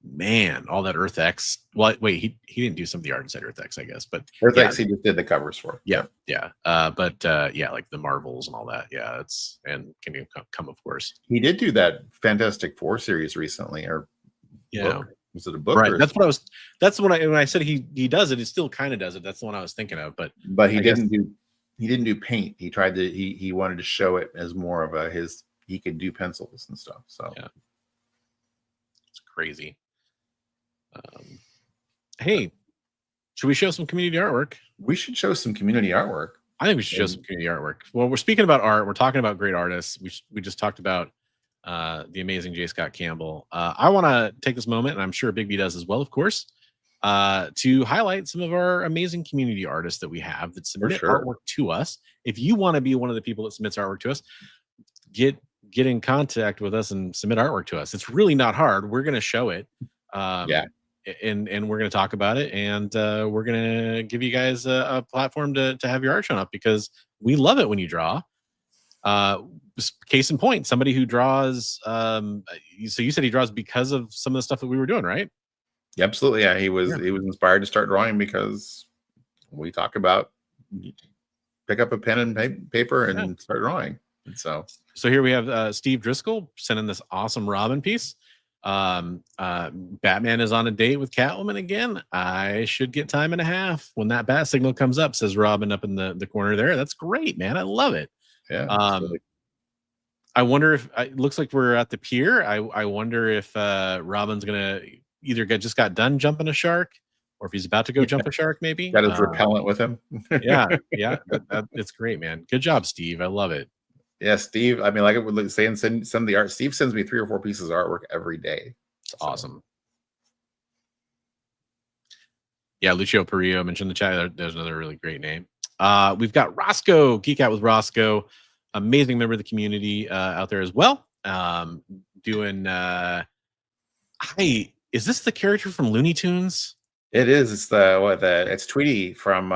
man, all that Earth X. Well, wait, he didn't do some of the art inside Earth X, I guess, but Earth X he just did the covers for. Yeah. But like the Marvels and all that. Yeah, and Can You Come, of course. He did do that Fantastic Four series recently, or book. Was it a book? Right. That's when I said he does it. He still kind of does it. That's the one I was thinking of. But he didn't do paint. He tried to. He wanted to show it as more of he could do pencils and stuff. So yeah, it's crazy. Hey, should we show some community artwork? We should show some community artwork. I think we should show some community artwork. Well, we're speaking about art. We're talking about great artists. We just talked about the amazing J Scott Campbell. I want to take this moment, and I'm sure Big B does as well, of course, to highlight some of our amazing community artists that we have that submit artwork to us. If you want to be one of the people that submits artwork to us, get in contact with us and submit artwork to us. It's really not hard. We're going to show it. And we're going to talk about it, and we're going to give you guys a platform to have your art shown up, because we love it when you draw. Case in point, somebody who draws. So you said he draws because of some of the stuff that we were doing, right? Yeah, absolutely. Yeah, he was inspired to start drawing because we talk about pick up a pen and paper and start drawing. And so So here we have Steve Driscoll sending this awesome Robin piece. Batman is on a date with Catwoman again. I should get time and a half when that bat signal comes up, says Robin up in the corner there. That's great, man. I love it. Yeah. I wonder if it looks like we're at the pier. I wonder if Robin's gonna either just got done jumping a shark, or if he's about to go jump a shark, maybe. Got his repellent with him. yeah. It's great, man. Good job, Steve. I love it. Yeah, Steve. I mean, like I would say, and send some of the art. Steve sends me 3 or 4 pieces of artwork every day. It's awesome. Yeah, Lucio Perillo mentioned in the chat. There's another really great name. We've got Roscoe, Geek Out with Roscoe, amazing member of the community out there as well. Doing. Hi, is this the character from Looney Tunes? It is. It's it's Tweety from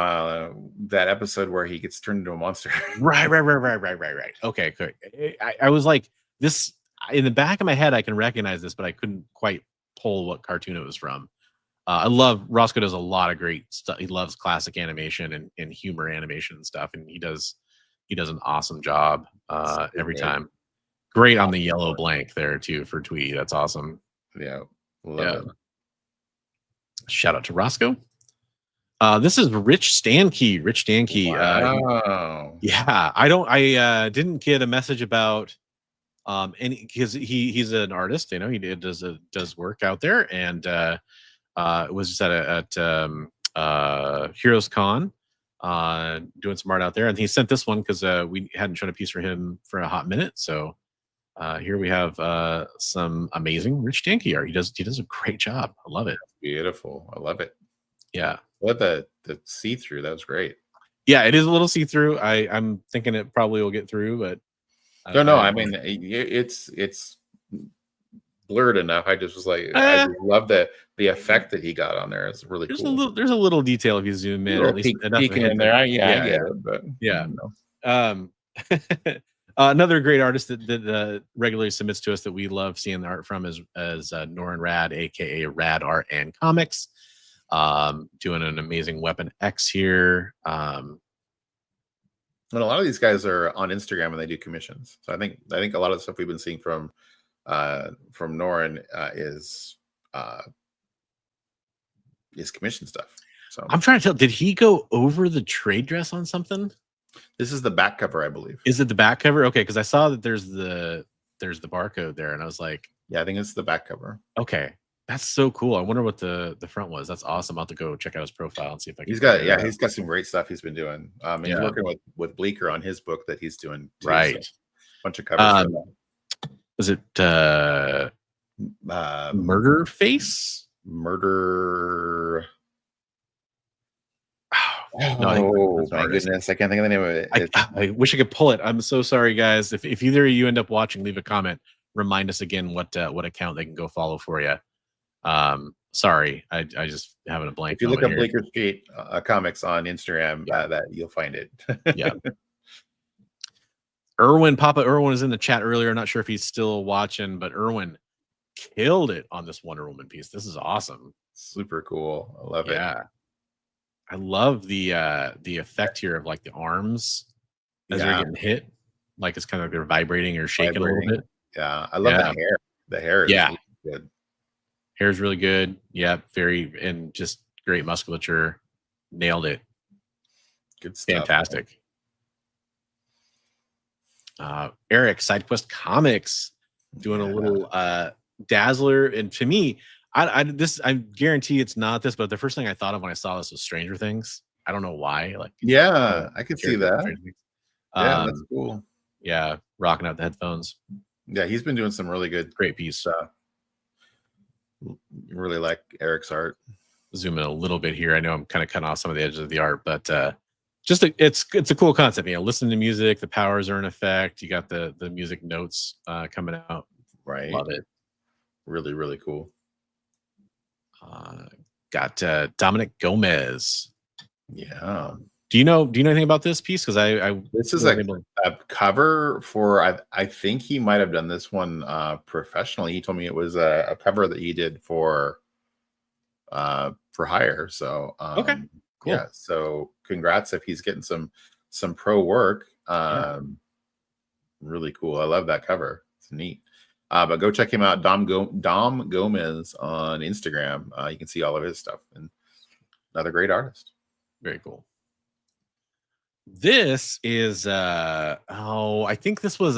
that episode where he gets turned into a monster. Right. Okay, good. I was like, this in the back of my head, I can recognize this, but I couldn't quite pull what cartoon it was from. I love Roscoe does a lot of great stuff. He loves classic animation and humor animation and stuff, and he does an awesome job every time. Great on the yellow blank there too for Tweety. That's awesome. Yeah, love it. Shout out to Roscoe. This is Rich Stankey. Wow. Yeah, I didn't get a message about any because he's an artist. You know, he does work out there, and it was just at Heroes Con doing some art out there, and he sent this one because we hadn't shown a piece for him for a hot minute. So here we have some amazing Rich Stankey art. He does a great job. I love it. Beautiful. I love it. Yeah. What the see-through, that was great. Yeah, it is a little see-through. I'm thinking it probably will get through, but no, I mean it's blurred enough. I just was like, I love the effect that he got on there. It's really cool. There's a little detail if you zoom in, at least peeking in there. I get it, but yeah. Another great artist that regularly submits to us that we love seeing the art from is Norin Rad, aka Rad Art and Comics, doing an amazing Weapon X here. And a lot of these guys are on Instagram and they do commissions. So I think a lot of the stuff we've been seeing from Norin is commission stuff. So I'm trying to tell. Did he go over the trade dress on something? This is the back cover, I believe. Is it the back cover? Okay, because I saw that there's the barcode there, and I was like, yeah, I think it's the back cover. Okay, that's so cool. I wonder what the front was. That's awesome. I'll have to go check out his profile and see if I can. He's got some great stuff he's been doing. He's working with Bleecker on his book that he's doing too, right. So bunch of covers. Was it Murder Face? Murder. No, my goodness, I can't think of the name of it. I wish I could pull it. I'm so sorry, guys. If either of you end up watching, leave a comment. Remind us again what account they can go follow for you. Sorry, I just having a blank. If you look up Bleecker Street Comics on Instagram, that you'll find it. Yeah. Papa Irwin is in the chat earlier. Not sure if he's still watching, but Irwin killed it on this Wonder Woman piece. This is awesome. Super cool. I love it. Yeah. I love the effect here of like the arms as they're getting hit. Like it's kind of like they're vibrating or shaking a little bit. Yeah. I love the hair. The hair is really good. Hair's really good. Yeah, and just great musculature. Nailed it. Good stuff. Fantastic. Eric, SideQuest Comics, doing a little Dazzler. And to me, I guarantee it's not this, but the first thing I thought of when I saw this was Stranger Things. I don't know why. Like, I could see that. That's cool. Yeah, rocking out the headphones. Yeah, he's been doing some really great piece. Really like Eric's art. Zoom in a little bit here. I know I'm kind of cutting off some of the edges of the art, but it's a cool concept. You know, listen to music. The powers are in effect. You got the music notes coming out. Right. Love it. Really, really cool. Got Dominic Gomez. Yeah. Do you know anything about this piece? Because this is a cover for I think he might have done this one professionally. He told me it was a cover that he did for hire. So okay, cool. Yeah. So congrats if he's getting some pro work. really cool. I love that cover. It's neat. But go check him out, Dom Gomez on Instagram. You can see all of his stuff, and another great artist. Very cool. This is I think this was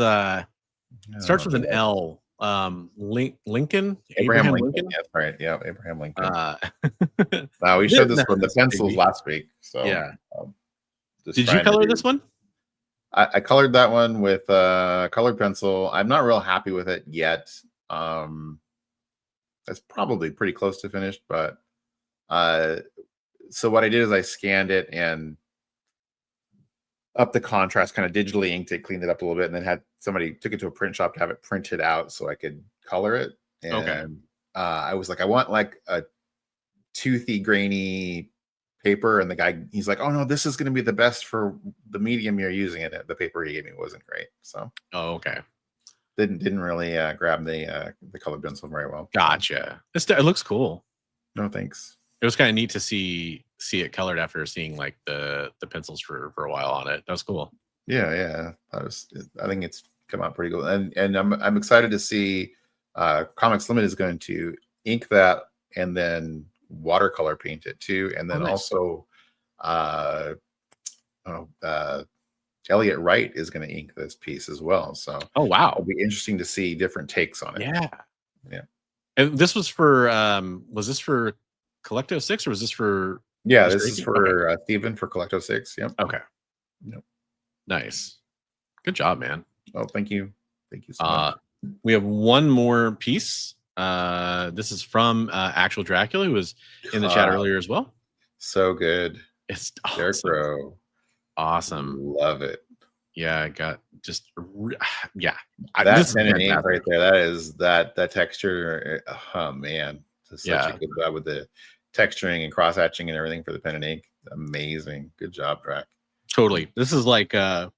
starts with an L. Lincoln. Abraham Lincoln. That's right. Yeah, Abraham Lincoln. We showed this one, the pencils, last week. So yeah. Did you color this one? I colored that one with colored pencil. I'm not real happy with it yet. That's probably pretty close to finished, but so what I did is I scanned it and up the contrast, kind of digitally inked it, cleaned it up a little bit, and then had somebody took it to a print shop to have it printed out so I could color it. And I was like, I want like a toothy, grainy paper, and the guy, he's like, oh no, this is going to be the best for the medium you're using it. The paper he gave me wasn't great, so didn't really grab the colored pencil very well. Gotcha. It looks cool. No thanks. It was kind of neat to see it colored after seeing like the pencils for a while on it. That was cool. Yeah. I think it's come out pretty cool, and I'm excited to see Comics Limited is going to ink that and then watercolor paint it too, and then also Elliot Wright is going to ink this piece as well. So it'll be interesting to see different takes on it. Yeah. And this was for was this for Collecto 6 or was this for this is for Steven for Collecto 6. Yep. Okay. Yep. Nice. Good job, man. Oh, thank you so much. We have one more piece. This is from Actual Dracula, who was in the chat earlier as well. So good. It's awesome. Awesome. Love it. Yeah, I got just That pen and ink right there. That is that texture. Oh man, it's such a good job with the texturing and cross hatching and everything for the pen and ink. Amazing. Good job, Drac. Totally. This is like a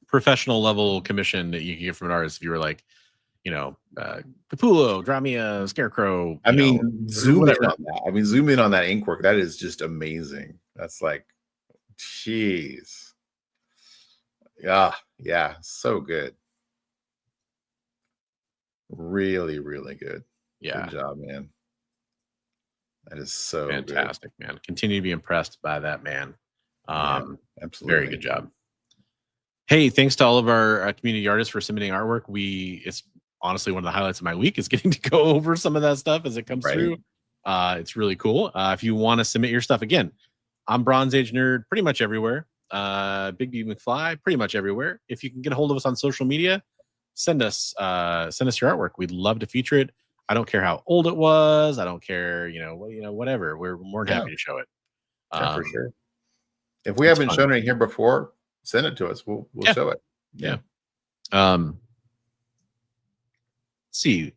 professional level commission that you can get from an artist if you were like, Capullo, draw me a scarecrow. Zoom in on that. Zoom in on that ink work. That is just amazing. That's like, jeez. Yeah, so good. Really, really good. Yeah. Good job, man. That is so fantastic, man. Continue to be impressed by that, man. Absolutely. Very good job. Hey, thanks to all of our community artists for submitting artwork. It's honestly one of the highlights of my week is getting to go over some of that stuff as it comes through. It's really cool. If you want to submit your stuff, again, I'm Bronze Age Nerd pretty much everywhere. Big B McFly pretty much everywhere. If you can get a hold of us on social media, send us your artwork. We'd love to feature it. I don't care how old it was. I don't care, whatever. We're more than happy to show it. For sure. If we haven't shown it here before, send it to us. We'll show it. Yeah. Let's see. I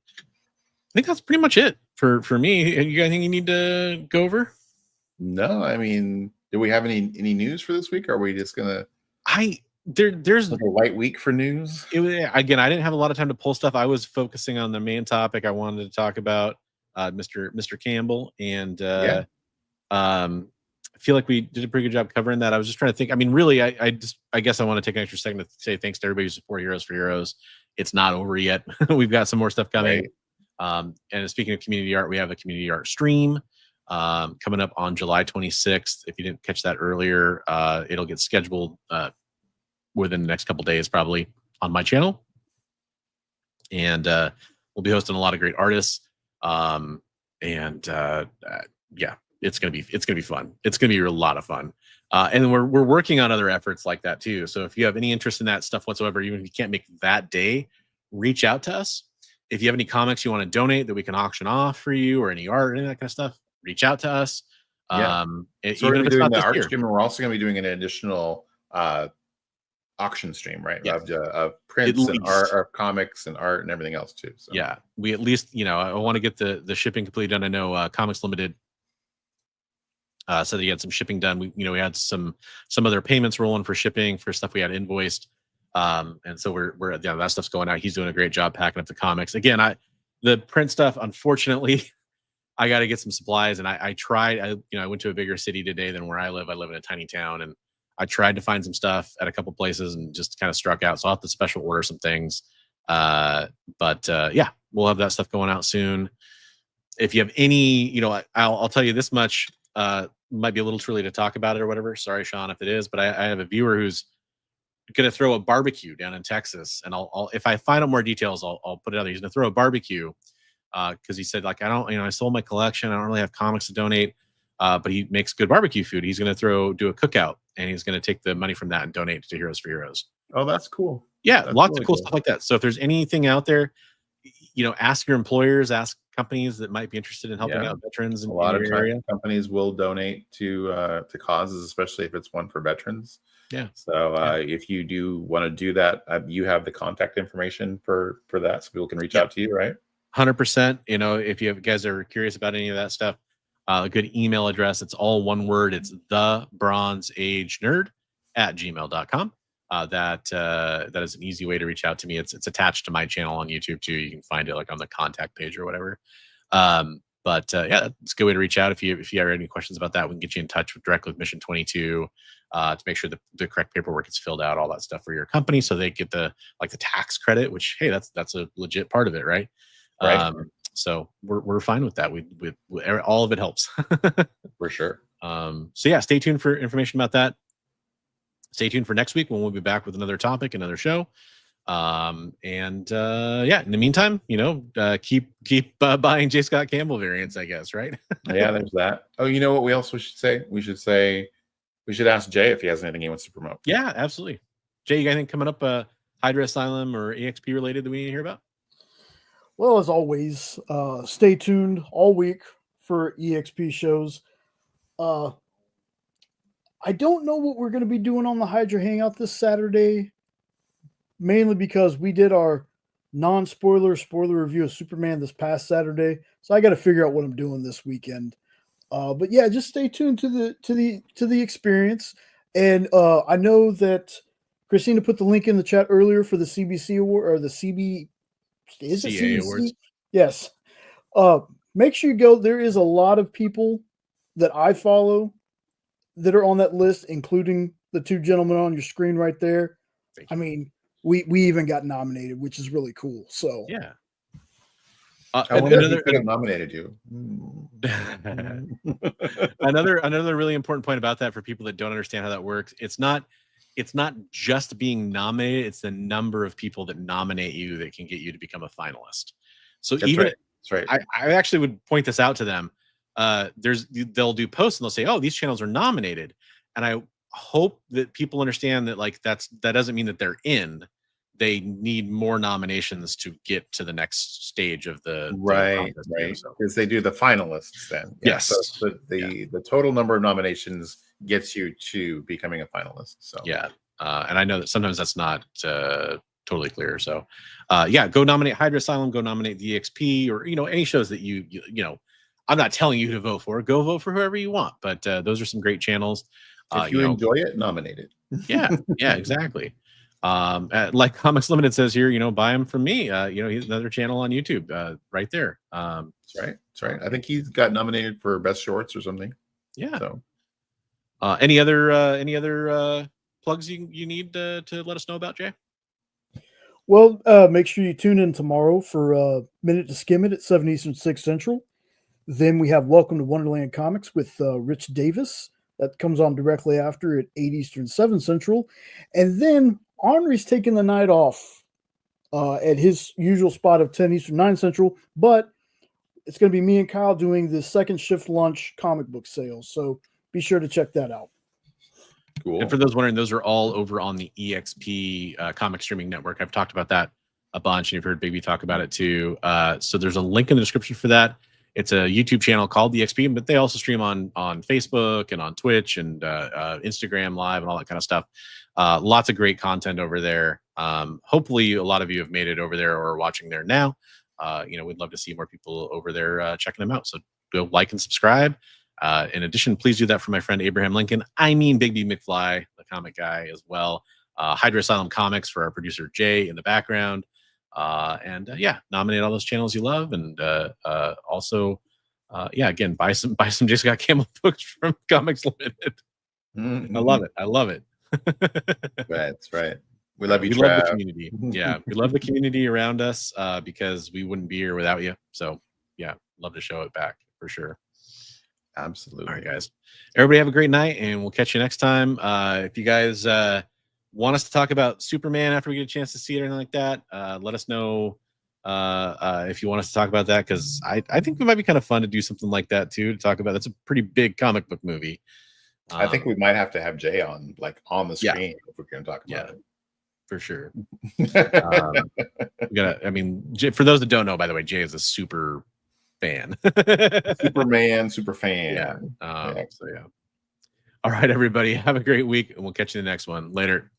think that's pretty much it for me. You got anything you need to go over? No, do we have any news for this week? Or are we just gonna? There's like a light week for news. Again, I didn't have a lot of time to pull stuff. I was focusing on the main topic I wanted to talk about, Mr. Campbell, and I feel like we did a pretty good job covering that. I was just trying to think. Really, I guess I want to take an extra second to say thanks to everybody who support Heroes for Heroes. It's not over yet. We've got some more stuff coming. Right. And speaking of community art, we have a community art stream coming up on July 26th. If you didn't catch that earlier, it'll get scheduled within the next couple days, probably on my channel. And we'll be hosting a lot of great artists. It's gonna be fun. It's gonna be a lot of fun. And we're working on other efforts like that too. So if you have any interest in that stuff whatsoever, even if you can't make that day, reach out to us. If you have any comics you want to donate that we can auction off for you, or any art or any of that kind of stuff, reach out to us. So we're going to be doing the art stream, and we're also going to be doing an additional auction stream, right? Yes. Of prints and art, or comics and art and everything else too. So. Yeah, we at least, I want to get the shipping completely done. I know Comics Limited said that he had some shipping done. We had some other payments rolling for shipping for stuff we had invoiced. And so we're that stuff's going out. He's doing a great job packing up the comics. Again, the print stuff, unfortunately, I got to get some supplies, and I tried. I went to a bigger city today than where I live. I live in a tiny town, and I tried to find some stuff at a couple places and just kind of struck out. So I'll have to special order some things. But yeah, we'll have that stuff going out soon. If you have any, you know, I'll tell you this much. Might be a little too early to talk about it or whatever. Sorry, Sean, if it is, but I have a viewer who's going to throw a barbecue down in Texas, and I'll if I find out more details, I'll put it out there. He's going to throw a barbecue because he said, like, I don't, you know, I sold my collection. I don't really have comics to donate, but he makes good barbecue food. He's going to do a cookout, and he's going to take the money from that and donate to Heroes for Heroes. Oh, that's cool. Yeah, That's lots really of cool stuff like that. So if there's anything out there, you know, ask your employers, ask companies that might be interested in helping out veterans in a lot of your area. companies will donate to causes, especially if it's one for veterans. Yeah. So if you do want to do that, you have the contact information for that, so people can reach out to you, right? 100%. You know, if you guys are curious about any of that stuff, a good email address. It's all one word. It's thebronzeagenerd@gmail.com. That is an easy way to reach out to me. It's attached to my channel on YouTube too. You can find it like on the contact page or whatever. But yeah, it's a good way to reach out if you have any questions about that. We can get you in touch directly with Mission 22 to make sure the correct paperwork is filled out, all that stuff for your company, so they get the tax credit. Which, hey, that's a legit part of it, right? Right. So we're fine with that. We all of it helps for sure. So yeah, stay tuned for information about that. Stay tuned for next week when we'll be back with another topic, another show. Yeah, in the meantime, you know, keep buying J Scott Campbell variants, I guess, right? Yeah, there's that. Oh, you know what we should say? We should ask Jay if he has anything he wants to promote. Yeah, absolutely. Jay, you got anything coming up, Hydra Asylum or EXP related that we need to hear about? Well, as always, stay tuned all week for EXP shows. I don't know what we're going to be doing on the Hydra Hangout this Saturday, mainly because we did our spoiler review of Superman this past Saturday, so I got to figure out what I'm doing this weekend. But yeah, just stay tuned to the experience. And I know that Christina put the link in the chat earlier for the CBC award, or the CB. Is it CBC? Awards? Yes. Make sure you go. There is a lot of people that I follow that are on that list, including the two gentlemen on your screen right there. I mean, we even got nominated, which is really cool. So yeah. I wonder if he could have nominated you. another really important point about that for people that don't understand how that works. It's not just being nominated, it's the number of people that nominate you that can get you to become a finalist. So that's right. I actually would point this out to them. They'll do posts and they'll say, oh, these channels are nominated. And I hope that people understand that that doesn't mean that they're in. They need more nominations to get to the next stage of the right. Because they do the finalists then. Yeah, yes. So the total number of nominations gets you to becoming a finalist. So yeah. And I know that sometimes that's not totally clear. So yeah, go nominate Hydra Asylum, go nominate the EXP, or any shows that you know. I'm not telling you who to vote for. Go vote for whoever you want. But those are some great channels. If you enjoy it, nominate it. Yeah, exactly. Like Comics Limited says here, buy them from me. He's another channel on YouTube right there. That's right. I think he's got nominated for best shorts or something. Yeah. So any other plugs you need to let us know about, Jay? Well, make sure you tune in tomorrow for Minute to Skim It at 7 Eastern, 6 Central. Then we have Welcome to Wonderland Comics with Rich Davis. That comes on directly after at 8 Eastern, 7 Central. And then Henry's taking the night off at his usual spot of 10 Eastern, 9 Central. But it's going to be me and Kyle doing the second shift lunch comic book sales. So be sure to check that out. Cool. And for those wondering, those are all over on the EXP comic streaming network. I've talked about that a bunch, and you've heard Baby talk about it too. So there's a link in the description for that. It's a YouTube channel called the EXP, but they also stream on Facebook and on Twitch and Instagram Live and all that kind of stuff. Lots of great content over there. Hopefully, a lot of you have made it over there or are watching there now. We'd love to see more people over there checking them out. So go like and subscribe. In addition, please do that for my friend Abraham Lincoln. Big B McFly, the comic guy as well. Hydra Asylum Comics for our producer Jay in the background. Nominate all those channels you love, and also again, buy some J Scott Campbell books from Comics Limited. Mm-hmm. I love it. That's right. We love you, We love the Trav. community. Yeah, we love the community around us because we wouldn't be here without you. So yeah, love to show it back for sure. Absolutely. All right, guys. Everybody have a great night, and we'll catch you next time. If you guys want us to talk about Superman after we get a chance to see it or anything like that, let us know if you want us to talk about that, because I think it might be kind of fun to do something like that too, to talk about. That's a pretty big comic book movie. I think we might have to have Jay on, like, on the screen if we're going to talk about it. For sure. We gotta, I mean, for those that don't know, by the way, Jay is a super fan. Superman, super fan. Yeah. So yeah. All right, everybody. Have a great week, and we'll catch you in the next one. Later.